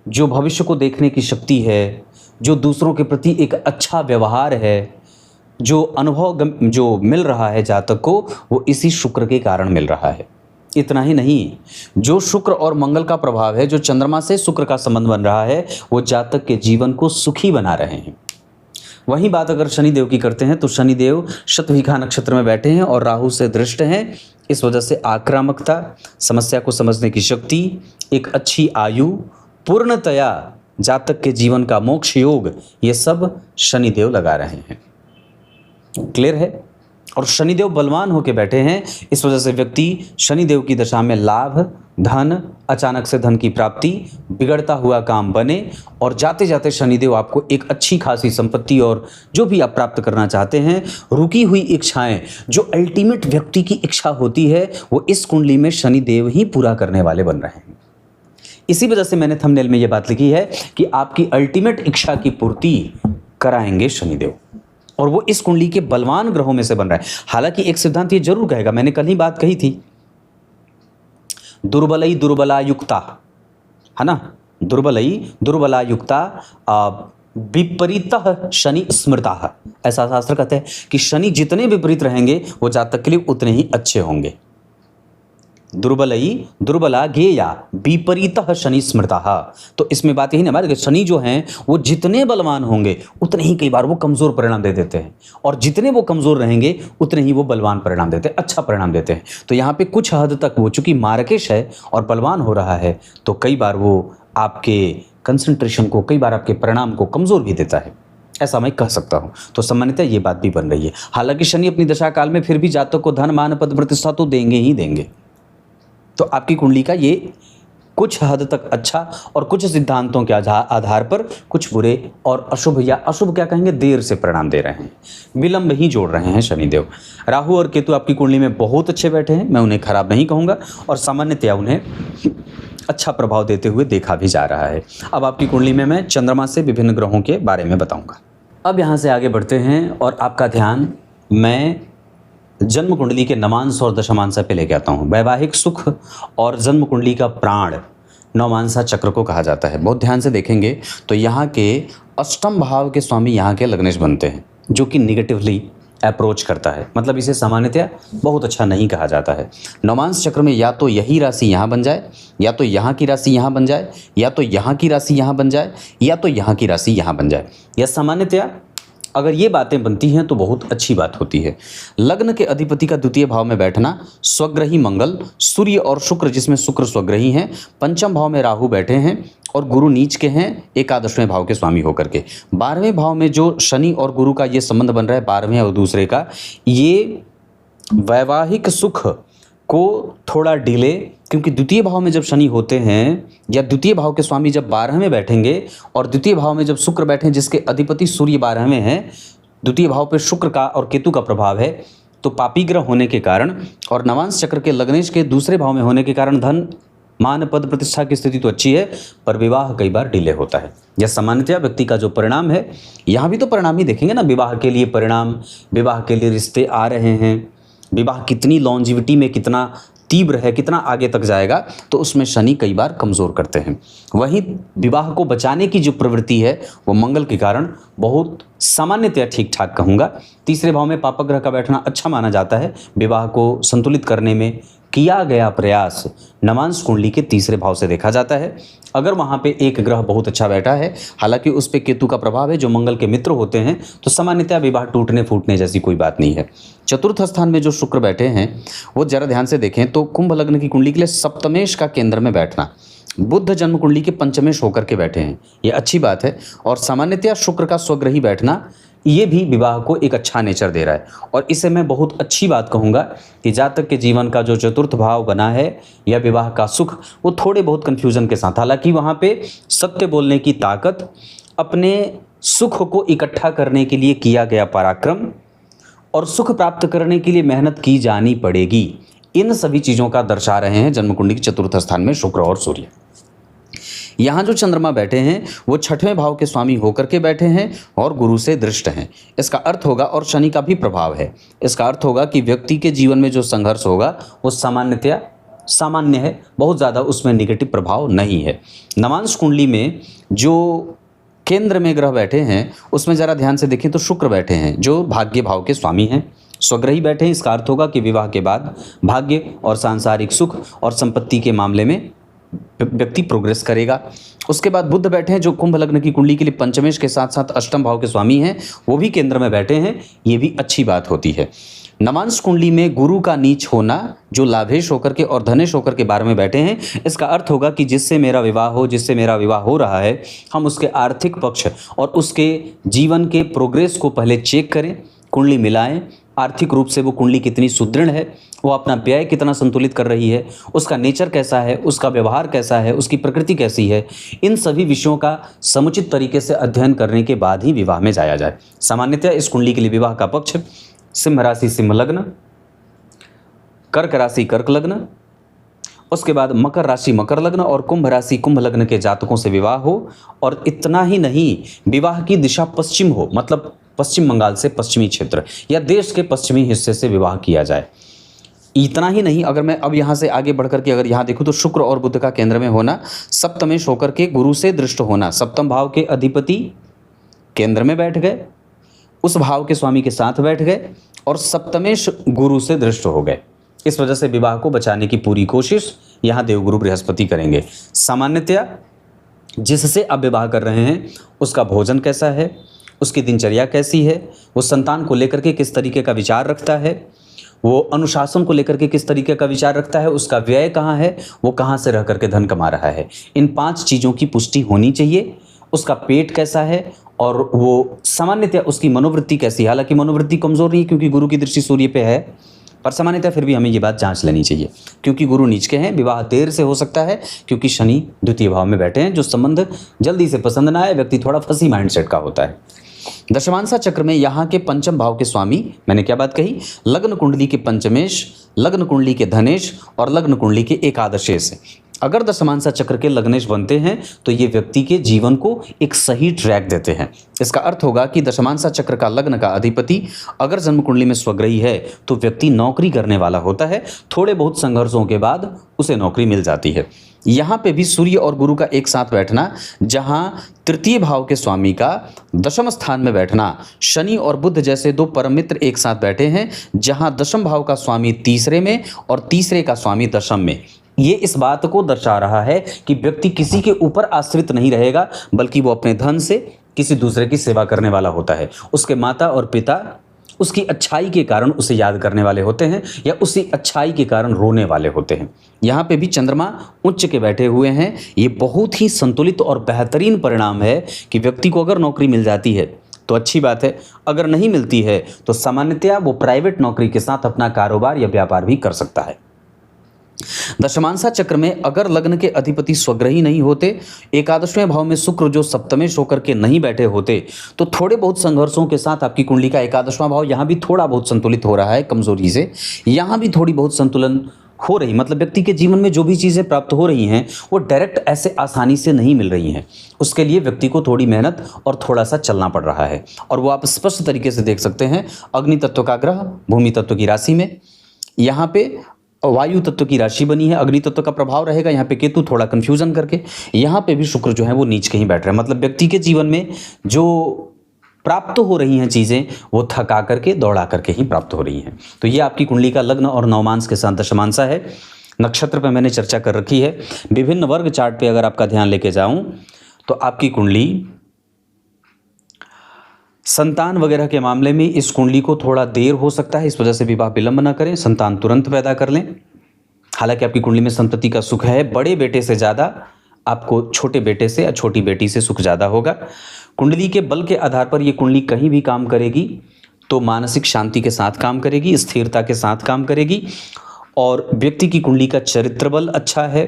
[SPEAKER 1] जो भविष्य को देखने की शक्ति है, जो दूसरों के प्रति एक अच्छा व्यवहार है, जो अनुभव जो मिल रहा है जातक को, वो इसी शुक्र के कारण मिल रहा है। इतना ही नहीं, जो शुक्र और मंगल का प्रभाव है, जो चंद्रमा से शुक्र का संबंध बन रहा है, वो जातक के जीवन को सुखी बना रहे हैं। वहीं बात अगर शनिदेव की करते हैं तो शनिदेव शतभिखा नक्षत्र में बैठे हैं और राहु से दृष्ट हैं। इस वजह से आक्रामकता, समस्या को समझने की शक्ति, एक अच्छी आयु, पूर्णतया जातक के जीवन का मोक्ष योग, ये सब शनिदेव लगा रहे हैं। क्लियर है? और शनिदेव बलवान होकर बैठे हैं, इस वजह से व्यक्ति शनिदेव की दशा में लाभ, धन, अचानक से धन की प्राप्ति, बिगड़ता हुआ काम बने, और जाते जाते शनिदेव आपको एक अच्छी खासी संपत्ति और जो भी आप प्राप्त करना चाहते हैं, रुकी हुई इच्छाएं, जो अल्टीमेट व्यक्ति की इच्छा होती है, वो इस कुंडली में शनिदेव ही पूरा करने वाले बन रहे हैं। इसी वजह से मैंने थंबनेल में ये बात लिखी है कि आपकी अल्टीमेट इच्छा की पूर्ति कराएंगे शनिदेव, और वो इस कुंडली के बलवान ग्रहों में से बन रहा है। हालांकि एक सिद्धांत ये जरूर कहेगा, मैंने कल ही बात कही थी, दुर्बलई दुर्बलायुक्ता, है ना, दुर्बलई दुर्बलायुक्ता विपरीतः शनि स्मृता, ऐसा शास्त्र कहते हैं कि शनि जितने विपरीत रहेंगे वो जातक के लिए उतने ही अच्छे होंगे। दुर्बलई दुर्बला गेया विपरीतः शनि स्मृता, तो इसमें बात यही ना हमारे, शनि जो हैं वो जितने बलवान होंगे उतने ही कई बार वो कमज़ोर परिणाम दे देते हैं, और जितने वो कमज़ोर रहेंगे उतने ही वो बलवान परिणाम देते हैं, अच्छा परिणाम देते हैं। तो यहाँ पे कुछ हद तक वो चूंकि मार्केश है और बलवान हो रहा है, तो कई बार वो आपके कंसंट्रेशन को, कई बार आपके परिणाम को कमज़ोर भी देता है, ऐसा मैं कह सकता हूँ। तो सामान्यतः ये बात भी बन रही है। हालांकि शनि अपनी दशा काल में फिर भी जातक को धन, मान, पद, प्रतिष्ठा तो देंगे ही देंगे। तो आपकी कुंडली का ये कुछ हद तक अच्छा और कुछ सिद्धांतों के आधार पर कुछ बुरे और अशुभ, या अशुभ क्या कहेंगे, देर से परिणाम दे रहे हैं, विलंब ही जोड़ रहे हैं शनिदेव। राहु और केतु आपकी कुंडली में बहुत अच्छे बैठे हैं, मैं उन्हें खराब नहीं कहूँगा, और सामान्यतया उन्हें अच्छा प्रभाव देते हुए देखा भी जा रहा है। अब आपकी कुंडली में मैं चंद्रमा से विभिन्न ग्रहों के बारे में बताऊँगा। अब यहाँ से आगे बढ़ते हैं और आपका ध्यान मैं जन्म कुंडली के नवांश और दशमांश पे लेके आता हूँ। वैवाहिक सुख और जन्म कुंडली का प्राण नवमांसा चक्र को कहा जाता है। बहुत ध्यान से देखेंगे तो यहाँ के अष्टम भाव के स्वामी यहाँ के लग्नेश बनते हैं, जो कि निगेटिवली अप्रोच करता है, मतलब इसे सामान्यतया बहुत अच्छा नहीं कहा जाता है। नवमांश चक्र में या तो यही राशि यहाँ बन जाए, या तो यहाँ की राशि यहाँ बन जाए, या तो यहाँ की राशि यहाँ बन जाए, या तो यहाँ की राशि यहाँ बन जाए। यह सामान्यतया अगर ये बातें बनती हैं तो बहुत अच्छी बात होती है। लग्न के अधिपति का द्वितीय भाव में बैठना, स्वग्रही मंगल, सूर्य और शुक्र, जिसमें शुक्र स्वग्रही हैं, पंचम भाव में राहु बैठे हैं और गुरु नीच के हैं एकादशवें भाव के स्वामी होकर के। 12वें भाव में जो शनि और गुरु का ये संबंध बन रहा है, 12वें और दूसरे का, ये वैवाहिक सुख को थोड़ा डिले, क्योंकि द्वितीय भाव में जब शनि होते हैं या द्वितीय भाव के स्वामी जब 12वें में बैठेंगे और द्वितीय भाव में जब शुक्र बैठे जिसके अधिपति सूर्य 12वें हैं, द्वितीय भाव पे शुक्र का और केतु का प्रभाव है, तो पापी ग्रह होने के कारण और नवांश चक्र के लग्नेश के दूसरे भाव में होने के कारण धन, मान, पद, प्रतिष्ठा की स्थिति तो अच्छी है, पर विवाह कई बार डिले होता है। यह सामान्यतया व्यक्ति का जो परिणाम है, यहाँ भी तो परिणाम ही देखेंगे ना, विवाह के लिए परिणाम, विवाह के लिए रिश्ते आ रहे हैं, विवाह कितनी लॉन्जिविटी में कितना तीव्र है, कितना आगे तक जाएगा, तो उसमें शनि कई बार कमज़ोर करते हैं। वहीं विवाह को बचाने की जो प्रवृत्ति है वो मंगल के कारण बहुत सामान्यतया ठीक ठाक कहूँगा। तीसरे भाव में पापग्रह का बैठना अच्छा माना जाता है। विवाह को संतुलित करने में किया गया प्रयास नवांश कुंडली के तीसरे भाव से देखा जाता है। अगर वहाँ पे एक ग्रह बहुत अच्छा बैठा है, हालांकि उस पर केतु का प्रभाव है जो मंगल के मित्र होते हैं, तो सामान्यतः विवाह टूटने फूटने जैसी कोई बात नहीं है। चतुर्थ स्थान में जो शुक्र बैठे हैं वो जरा ध्यान से देखें तो कुंभ लग्न की कुंडली के लिए सप्तमेश का केंद्र में बैठना, बुध जन्म कुंडली के पंचमेश होकर के बैठे हैं, ये अच्छी बात है। और सामान्यतया शुक्र का स्वग्रही बैठना, ये भी विवाह को एक अच्छा नेचर दे रहा है, और इसे मैं बहुत अच्छी बात कहूँगा कि जातक के जीवन का जो चतुर्थ भाव बना है या विवाह का सुख, वो थोड़े बहुत कन्फ्यूजन के साथ, हालांकि वहाँ पे सत्य बोलने की ताकत, अपने सुख को इकट्ठा करने के लिए किया गया पराक्रम और सुख प्राप्त करने के लिए मेहनत की जानी पड़ेगी, इन सभी चीज़ों का दर्शा रहे हैं जन्म कुंडली के चतुर्थ स्थान में शुक्र और सूर्य। यहाँ जो चंद्रमा बैठे हैं वो छठवें भाव के स्वामी होकर के बैठे हैं और गुरु से दृष्ट हैं। इसका अर्थ होगा, और शनि का भी प्रभाव है, इसका अर्थ होगा कि व्यक्ति के जीवन में जो संघर्ष होगा वो सामान्यतया सामान्य है, बहुत ज़्यादा उसमें नेगेटिव प्रभाव नहीं है। नवांश कुंडली में जो केंद्र में ग्रह बैठे हैं उसमें ज़रा ध्यान से देखें तो शुक्र बैठे हैं जो भाग्य भाव के स्वामी हैं। स्वग्रही बैठे हैं, इसका अर्थ होगा कि विवाह के बाद भाग्य और सांसारिक सुख और संपत्ति के मामले में व्यक्ति प्रोग्रेस करेगा। उसके बाद बुध बैठे हैं जो कुंभ लग्न की कुंडली के लिए पंचमेश के साथ साथ अष्टम भाव के स्वामी हैं, वो भी केंद्र में बैठे हैं, ये भी अच्छी बात होती है। नवांश कुंडली में गुरु का नीच होना जो लाभेश होकर के और धनेश होकर के बारे में बैठे हैं, इसका अर्थ होगा कि जिससे मेरा विवाह हो रहा है, हम उसके आर्थिक पक्ष और उसके जीवन के प्रोग्रेस को पहले चेक करें, कुंडली मिलाएं, आर्थिक रूप से वो कुंडली कितनी सुदृढ़ है, वो अपना व्यय कितना संतुलित कर रही है, उसका नेचर कैसा है, उसका व्यवहार कैसा है, उसकी प्रकृति कैसी है, इन सभी विषयों का समुचित तरीके से अध्ययन करने के बाद ही विवाह में जाया जाए। सामान्यतः इस कुंडली के लिए विवाह का पक्ष सिंह राशि सिंह लग्न, कर्क राशि कर्क लग्न, उसके बाद मकर राशि मकर लग्न और कुंभ राशि कुंभ लग्न के जातकों से विवाह हो। और इतना ही नहीं, विवाह की दिशा पश्चिम हो, मतलब पश्चिम बंगाल से पश्चिमी क्षेत्र या देश के पश्चिमी हिस्से से विवाह किया जाए। इतना ही नहीं, अगर मैं अब यहाँ से आगे बढ़ करके अगर यहाँ देखूँ तो शुक्र और बुध का केंद्र में होना, सप्तमेश होकर के गुरु से दृष्ट होना, सप्तम भाव के अधिपति केंद्र में बैठ गए, उस भाव के स्वामी के साथ बैठ गए और सप्तमेश गुरु से दृष्ट हो गए। इस वजह से विवाह को बचाने की पूरी कोशिश यहाँ देवगुरु बृहस्पति करेंगे। सामान्यतया जिससे आप विवाह कर रहे हैं उसका भोजन कैसा है, उसकी दिनचर्या कैसी है, वो संतान को लेकर के किस तरीके का विचार रखता है, वो अनुशासन को लेकर के किस तरीके का विचार रखता है, उसका व्यय कहाँ है, वो कहाँ से रह करके धन कमा रहा है, इन 5 चीज़ों की पुष्टि होनी चाहिए। उसका पेट कैसा है और वो सामान्यतः उसकी मनोवृत्ति कैसी है। हालांकि मनोवृत्ति कमज़ोर नहीं है क्योंकि गुरु की दृष्टि सूर्य पे है, पर सामान्यतः फिर भी हमें ये बात जांच लेनी चाहिए क्योंकि गुरु नीच के हैं। विवाह देर से हो सकता है क्योंकि शनि द्वितीय भाव में बैठे हैं, जो संबंध जल्दी से पसंद ना आए, व्यक्ति थोड़ा फंसी माइंडसेट का होता है। दशमांसा चक्र में यहाँ के पंचम भाव के स्वामी, मैंने क्या बात कही, लग्न कुंडली के पंचमेश, लग्न कुंडली के धनेश और लग्न कुंडली के एकादशेश। अगर दशमांसा चक्र के लग्नेश बनते हैं तो ये व्यक्ति के जीवन को एक सही ट्रैक देते हैं। इसका अर्थ होगा कि दशमांसा चक्र का लग्न का अधिपति अगर जन्म कुंडली में स्वग्रही है तो व्यक्ति नौकरी करने वाला होता है, थोड़े बहुत संघर्षों के बाद उसे नौकरी मिल जाती है। यहाँ पे भी सूर्य और गुरु का एक साथ बैठना, जहाँ तृतीय भाव के स्वामी का दशम स्थान में बैठना, शनि और बुध जैसे 2 परम मित्र एक साथ बैठे हैं, जहाँ दशम भाव का स्वामी तीसरे में और तीसरे का स्वामी दशम में, ये इस बात को दर्शा रहा है कि व्यक्ति किसी के ऊपर आश्रित नहीं रहेगा, बल्कि वो अपने धन से किसी दूसरे की सेवा करने वाला होता है। उसके माता और पिता उसकी अच्छाई के कारण उसे याद करने वाले होते हैं या उसी अच्छाई के कारण रोने वाले होते हैं। यहाँ पे भी चंद्रमा उच्च के बैठे हुए हैं। ये बहुत ही संतुलित और बेहतरीन परिणाम है कि व्यक्ति को अगर नौकरी मिल जाती है तो अच्छी बात है, अगर नहीं मिलती है तो सामान्यतया वो प्राइवेट नौकरी के साथ अपना कारोबार या व्यापार भी कर सकता है। दशमांसा चक्र में अगर लग्न के अधिपति स्वग्रही नहीं होते, एकादशवें भाव में शुक्र जो सप्तमेश होकर के नहीं बैठे होते, तो थोड़े बहुत संघर्षों के साथ आपकी कुंडली का एकादशवां भाव यहाँ भी थोड़ा बहुत संतुलित हो रहा है कमजोरी से, यहाँ भी थोड़ी बहुत संतुलन हो रही, मतलब व्यक्ति के जीवन में जो भी चीज़ें प्राप्त हो रही हैं वो डायरेक्ट ऐसे आसानी से नहीं मिल रही हैं। उसके लिए व्यक्ति को थोड़ी मेहनत और थोड़ा सा चलना पड़ रहा है। और वो आप स्पष्ट तरीके से देख सकते हैं, अग्नि तत्व का ग्रह भूमि तत्व की राशि में, यहाँ पे वायु तत्व की राशि बनी है, अग्नि तत्व का प्रभाव रहेगा। यहाँ पे केतु थोड़ा कंफ्यूजन करके, यहाँ पे भी शुक्र जो है वो नीच के ही बैठ रहे हैं। मतलब व्यक्ति के जीवन में जो प्राप्त हो रही हैं चीज़ें वो थका करके दौड़ा करके ही प्राप्त हो रही हैं। तो ये आपकी कुंडली का लग्न और नवमांश के साथ दशमांसा है। नक्षत्र पे मैंने चर्चा कर रखी है। विभिन्न वर्ग चार्ट पे अगर आपका ध्यान लेके जाऊं तो आपकी कुंडली संतान वगैरह के मामले में इस कुंडली को थोड़ा देर हो सकता है, इस वजह से विवाह विलंब ना करें, संतान तुरंत पैदा कर लें। हालांकि आपकी कुंडली में संतति का सुख है, बड़े बेटे से ज़्यादा आपको छोटे बेटे से या छोटी बेटी से सुख ज़्यादा होगा। कुंडली के बल के आधार पर ये कुंडली कहीं भी काम करेगी तो मानसिक शांति के साथ काम करेगी, स्थिरता के साथ काम करेगी। और व्यक्ति की कुंडली का चरित्र बल अच्छा है,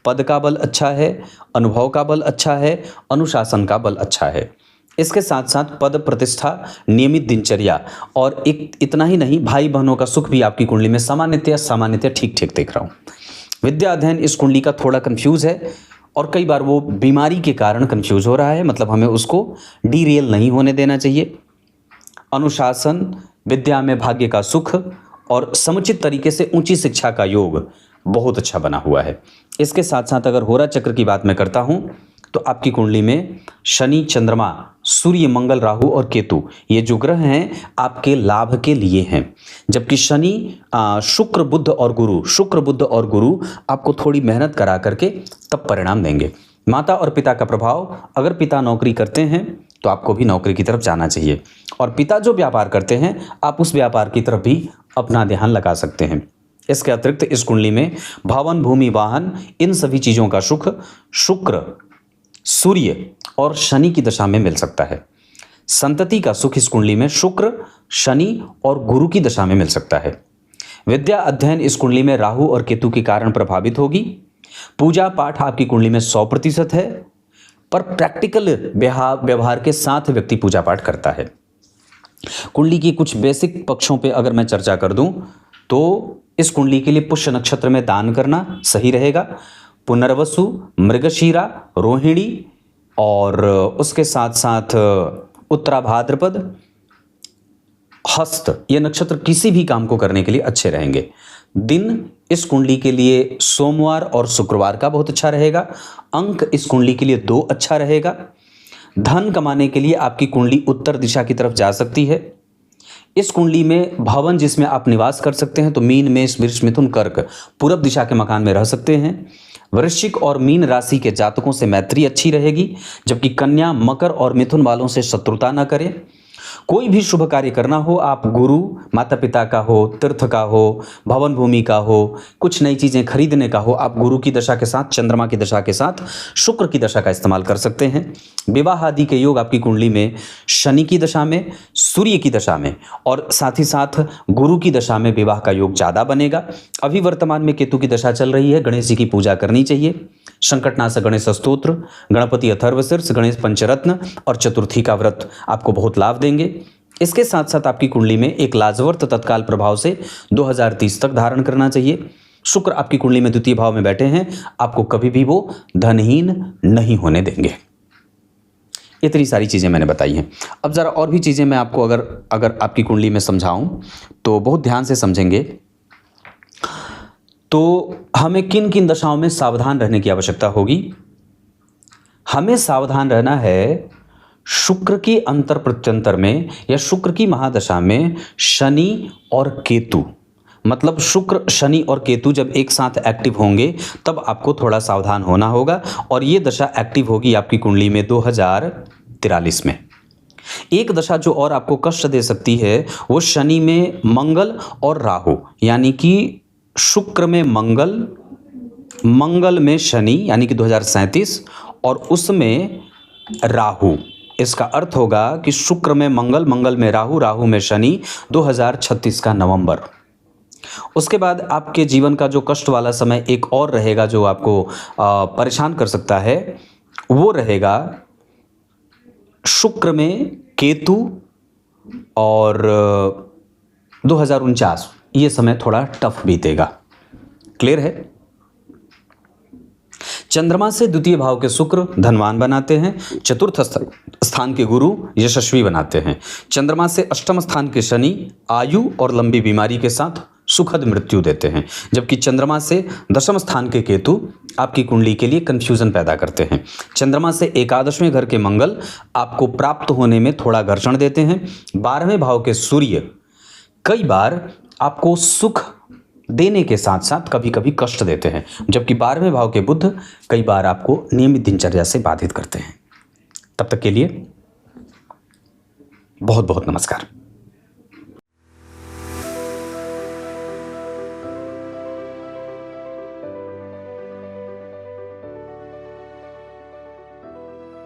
[SPEAKER 1] पद का बल अच्छा है, अनुभव का बल अच्छा है, अनुशासन का बल अच्छा है। इसके साथ साथ पद प्रतिष्ठा, नियमित दिनचर्या और एक इतना ही नहीं, भाई बहनों का सुख भी आपकी कुंडली में सामान्यतः ठीक ठीक देख रहा हूँ। विद्या अध्ययन इस कुंडली का थोड़ा कंफ्यूज है और कई बार वो बीमारी के कारण कंफ्यूज हो रहा है, मतलब हमें उसको डीरेल नहीं होने देना चाहिए। अनुशासन, विद्या में भाग्य का सुख और समुचित तरीके से ऊंची शिक्षा का योग बहुत अच्छा बना हुआ है। इसके साथ साथ अगर होरा चक्र की बात मैं करता हूँ तो आपकी कुंडली में शनि, चंद्रमा, सूर्य, मंगल, राहु और केतु ये जो ग्रह हैं आपके लाभ के लिए हैं। जबकि शनि, शुक्र, बुध और गुरु आपको थोड़ी मेहनत करा करके तब परिणाम देंगे। माता और पिता का प्रभाव, अगर पिता नौकरी करते हैं तो आपको भी नौकरी की तरफ जाना चाहिए, और पिता जो व्यापार करते हैं आप उस व्यापार की तरफ भी अपना ध्यान लगा सकते हैं। इसके अतिरिक्त इस कुंडली में भवन, भूमि, वाहन, इन सभी चीज़ों का सुख शुक्र, सूर्य और शनि की दशा में मिल सकता है। संतति का सुख इस कुंडली में शुक्र, शनि और गुरु की दशा में मिल सकता है। विद्या अध्ययन इस कुंडली में राहु और केतु के कारण प्रभावित होगी। पूजा पाठ आपकी कुंडली में 100% है, पर प्रैक्टिकल व्यवहार के साथ व्यक्ति पूजा पाठ करता है। कुंडली की कुछ बेसिक पक्षों पे अगर मैं चर्चा कर दूं तो इस कुंडली के लिए पुष्य नक्षत्र में दान करना सही रहेगा। पुनर्वसु, मृगशीरा, रोहिणी और उसके साथ साथ उत्तरा भाद्रपद, हस्त, ये नक्षत्र किसी भी काम को करने के लिए अच्छे रहेंगे। दिन इस कुंडली के लिए सोमवार और शुक्रवार का बहुत अच्छा रहेगा। अंक इस कुंडली के लिए 2 अच्छा रहेगा। धन कमाने के लिए आपकी कुंडली उत्तर दिशा की तरफ जा सकती है। इस कुंडली में भवन जिसमें आप निवास कर सकते हैं तो मीन, मेष, वृष, मिथुन, कर्क पूरब दिशा के मकान में रह सकते हैं। वृश्चिक और मीन राशि के जातकों से मैत्री अच्छी रहेगी, जबकि कन्या, मकर और मिथुन वालों से शत्रुता न करें। कोई भी शुभ कार्य करना हो, आप गुरु, माता पिता का हो, तीर्थ का हो, भवन भूमि का हो, कुछ नई चीज़ें खरीदने का हो, आप गुरु की दशा के साथ, चंद्रमा की दशा के साथ, शुक्र की दशा का इस्तेमाल कर सकते हैं। विवाह आदि के योग आपकी कुंडली में शनि की दशा में, सूर्य की दशा में और साथ ही साथ गुरु की दशा में विवाह का योग ज़्यादा बनेगा। अभी वर्तमान में केतु की दशा चल रही है, गणेश जी की पूजा करनी चाहिए। संकटनाशक गणेश स्तोत्र, गणपति अथर्वशीर्ष, गणेश पंचरत्न और चतुर्थी का व्रत आपको बहुत लाभ देंगे। इसके साथ साथ आपकी कुंडली में एक लाजवर्त तत्काल प्रभाव से 2030 तक धारण करना चाहिए। शुक्र आपकी कुंडली में द्वितीय भाव में बैठे हैं, आपको कभी भी वो धनहीन नहीं होने देंगे। इतनी सारी चीज़ें मैंने बताई हैं। अब ज़रा और भी चीज़ें मैं आपको अगर आपकी कुंडली में समझाऊं तो बहुत ध्यान से समझेंगे। तो हमें किन किन दशाओं में सावधान रहने की आवश्यकता होगी? हमें सावधान रहना है शुक्र के अंतर प्रत्यंतर में या शुक्र की महादशा में शनि और केतु, मतलब शुक्र, शनि और केतु जब एक साथ एक्टिव होंगे तब आपको थोड़ा सावधान होना होगा। और ये दशा एक्टिव होगी आपकी कुंडली में 2043 में। एक दशा जो और आपको कष्ट दे सकती है वो शनि में मंगल और राहु, यानी कि शुक्र में मंगल, मंगल में शनि यानी कि 2037 और उसमें राहु। इसका अर्थ होगा कि शुक्र में मंगल, मंगल में राहु, राहु में शनि, 2036 का नवंबर। उसके बाद आपके जीवन का जो कष्ट वाला समय एक और रहेगा जो आपको परेशान कर सकता है, वो रहेगा शुक्र में केतु और 2049। ये समय थोड़ा टफ बीतेगा। क्लियर है? चंद्रमा से द्वितीय भाव के शुक्र धनवान बनाते हैं, चतुर्थ स्थान के गुरु यशस्वी बनाते हैं। चंद्रमा से अष्टम स्थान के शनि आयु और लंबी बीमारी के साथ सुखद मृत्यु देते हैं, जबकि चंद्रमा से दशम स्थान के केतु आपकी कुंडली के लिए कंफ्यूजन पैदा करते हैं। चंद्रमा से एकादशवें घर के मंगल आपको प्राप्त होने में थोड़ा घर्षण देते हैं। 12वें भाव के सूर्य कई बार आपको सुख देने के साथ साथ कभी कभी कष्ट देते हैं, जबकि 12वें भाव के बुध कई बार आपको नियमित दिनचर्या से बाधित करते हैं। तब तक के लिए बहुत बहुत नमस्कार।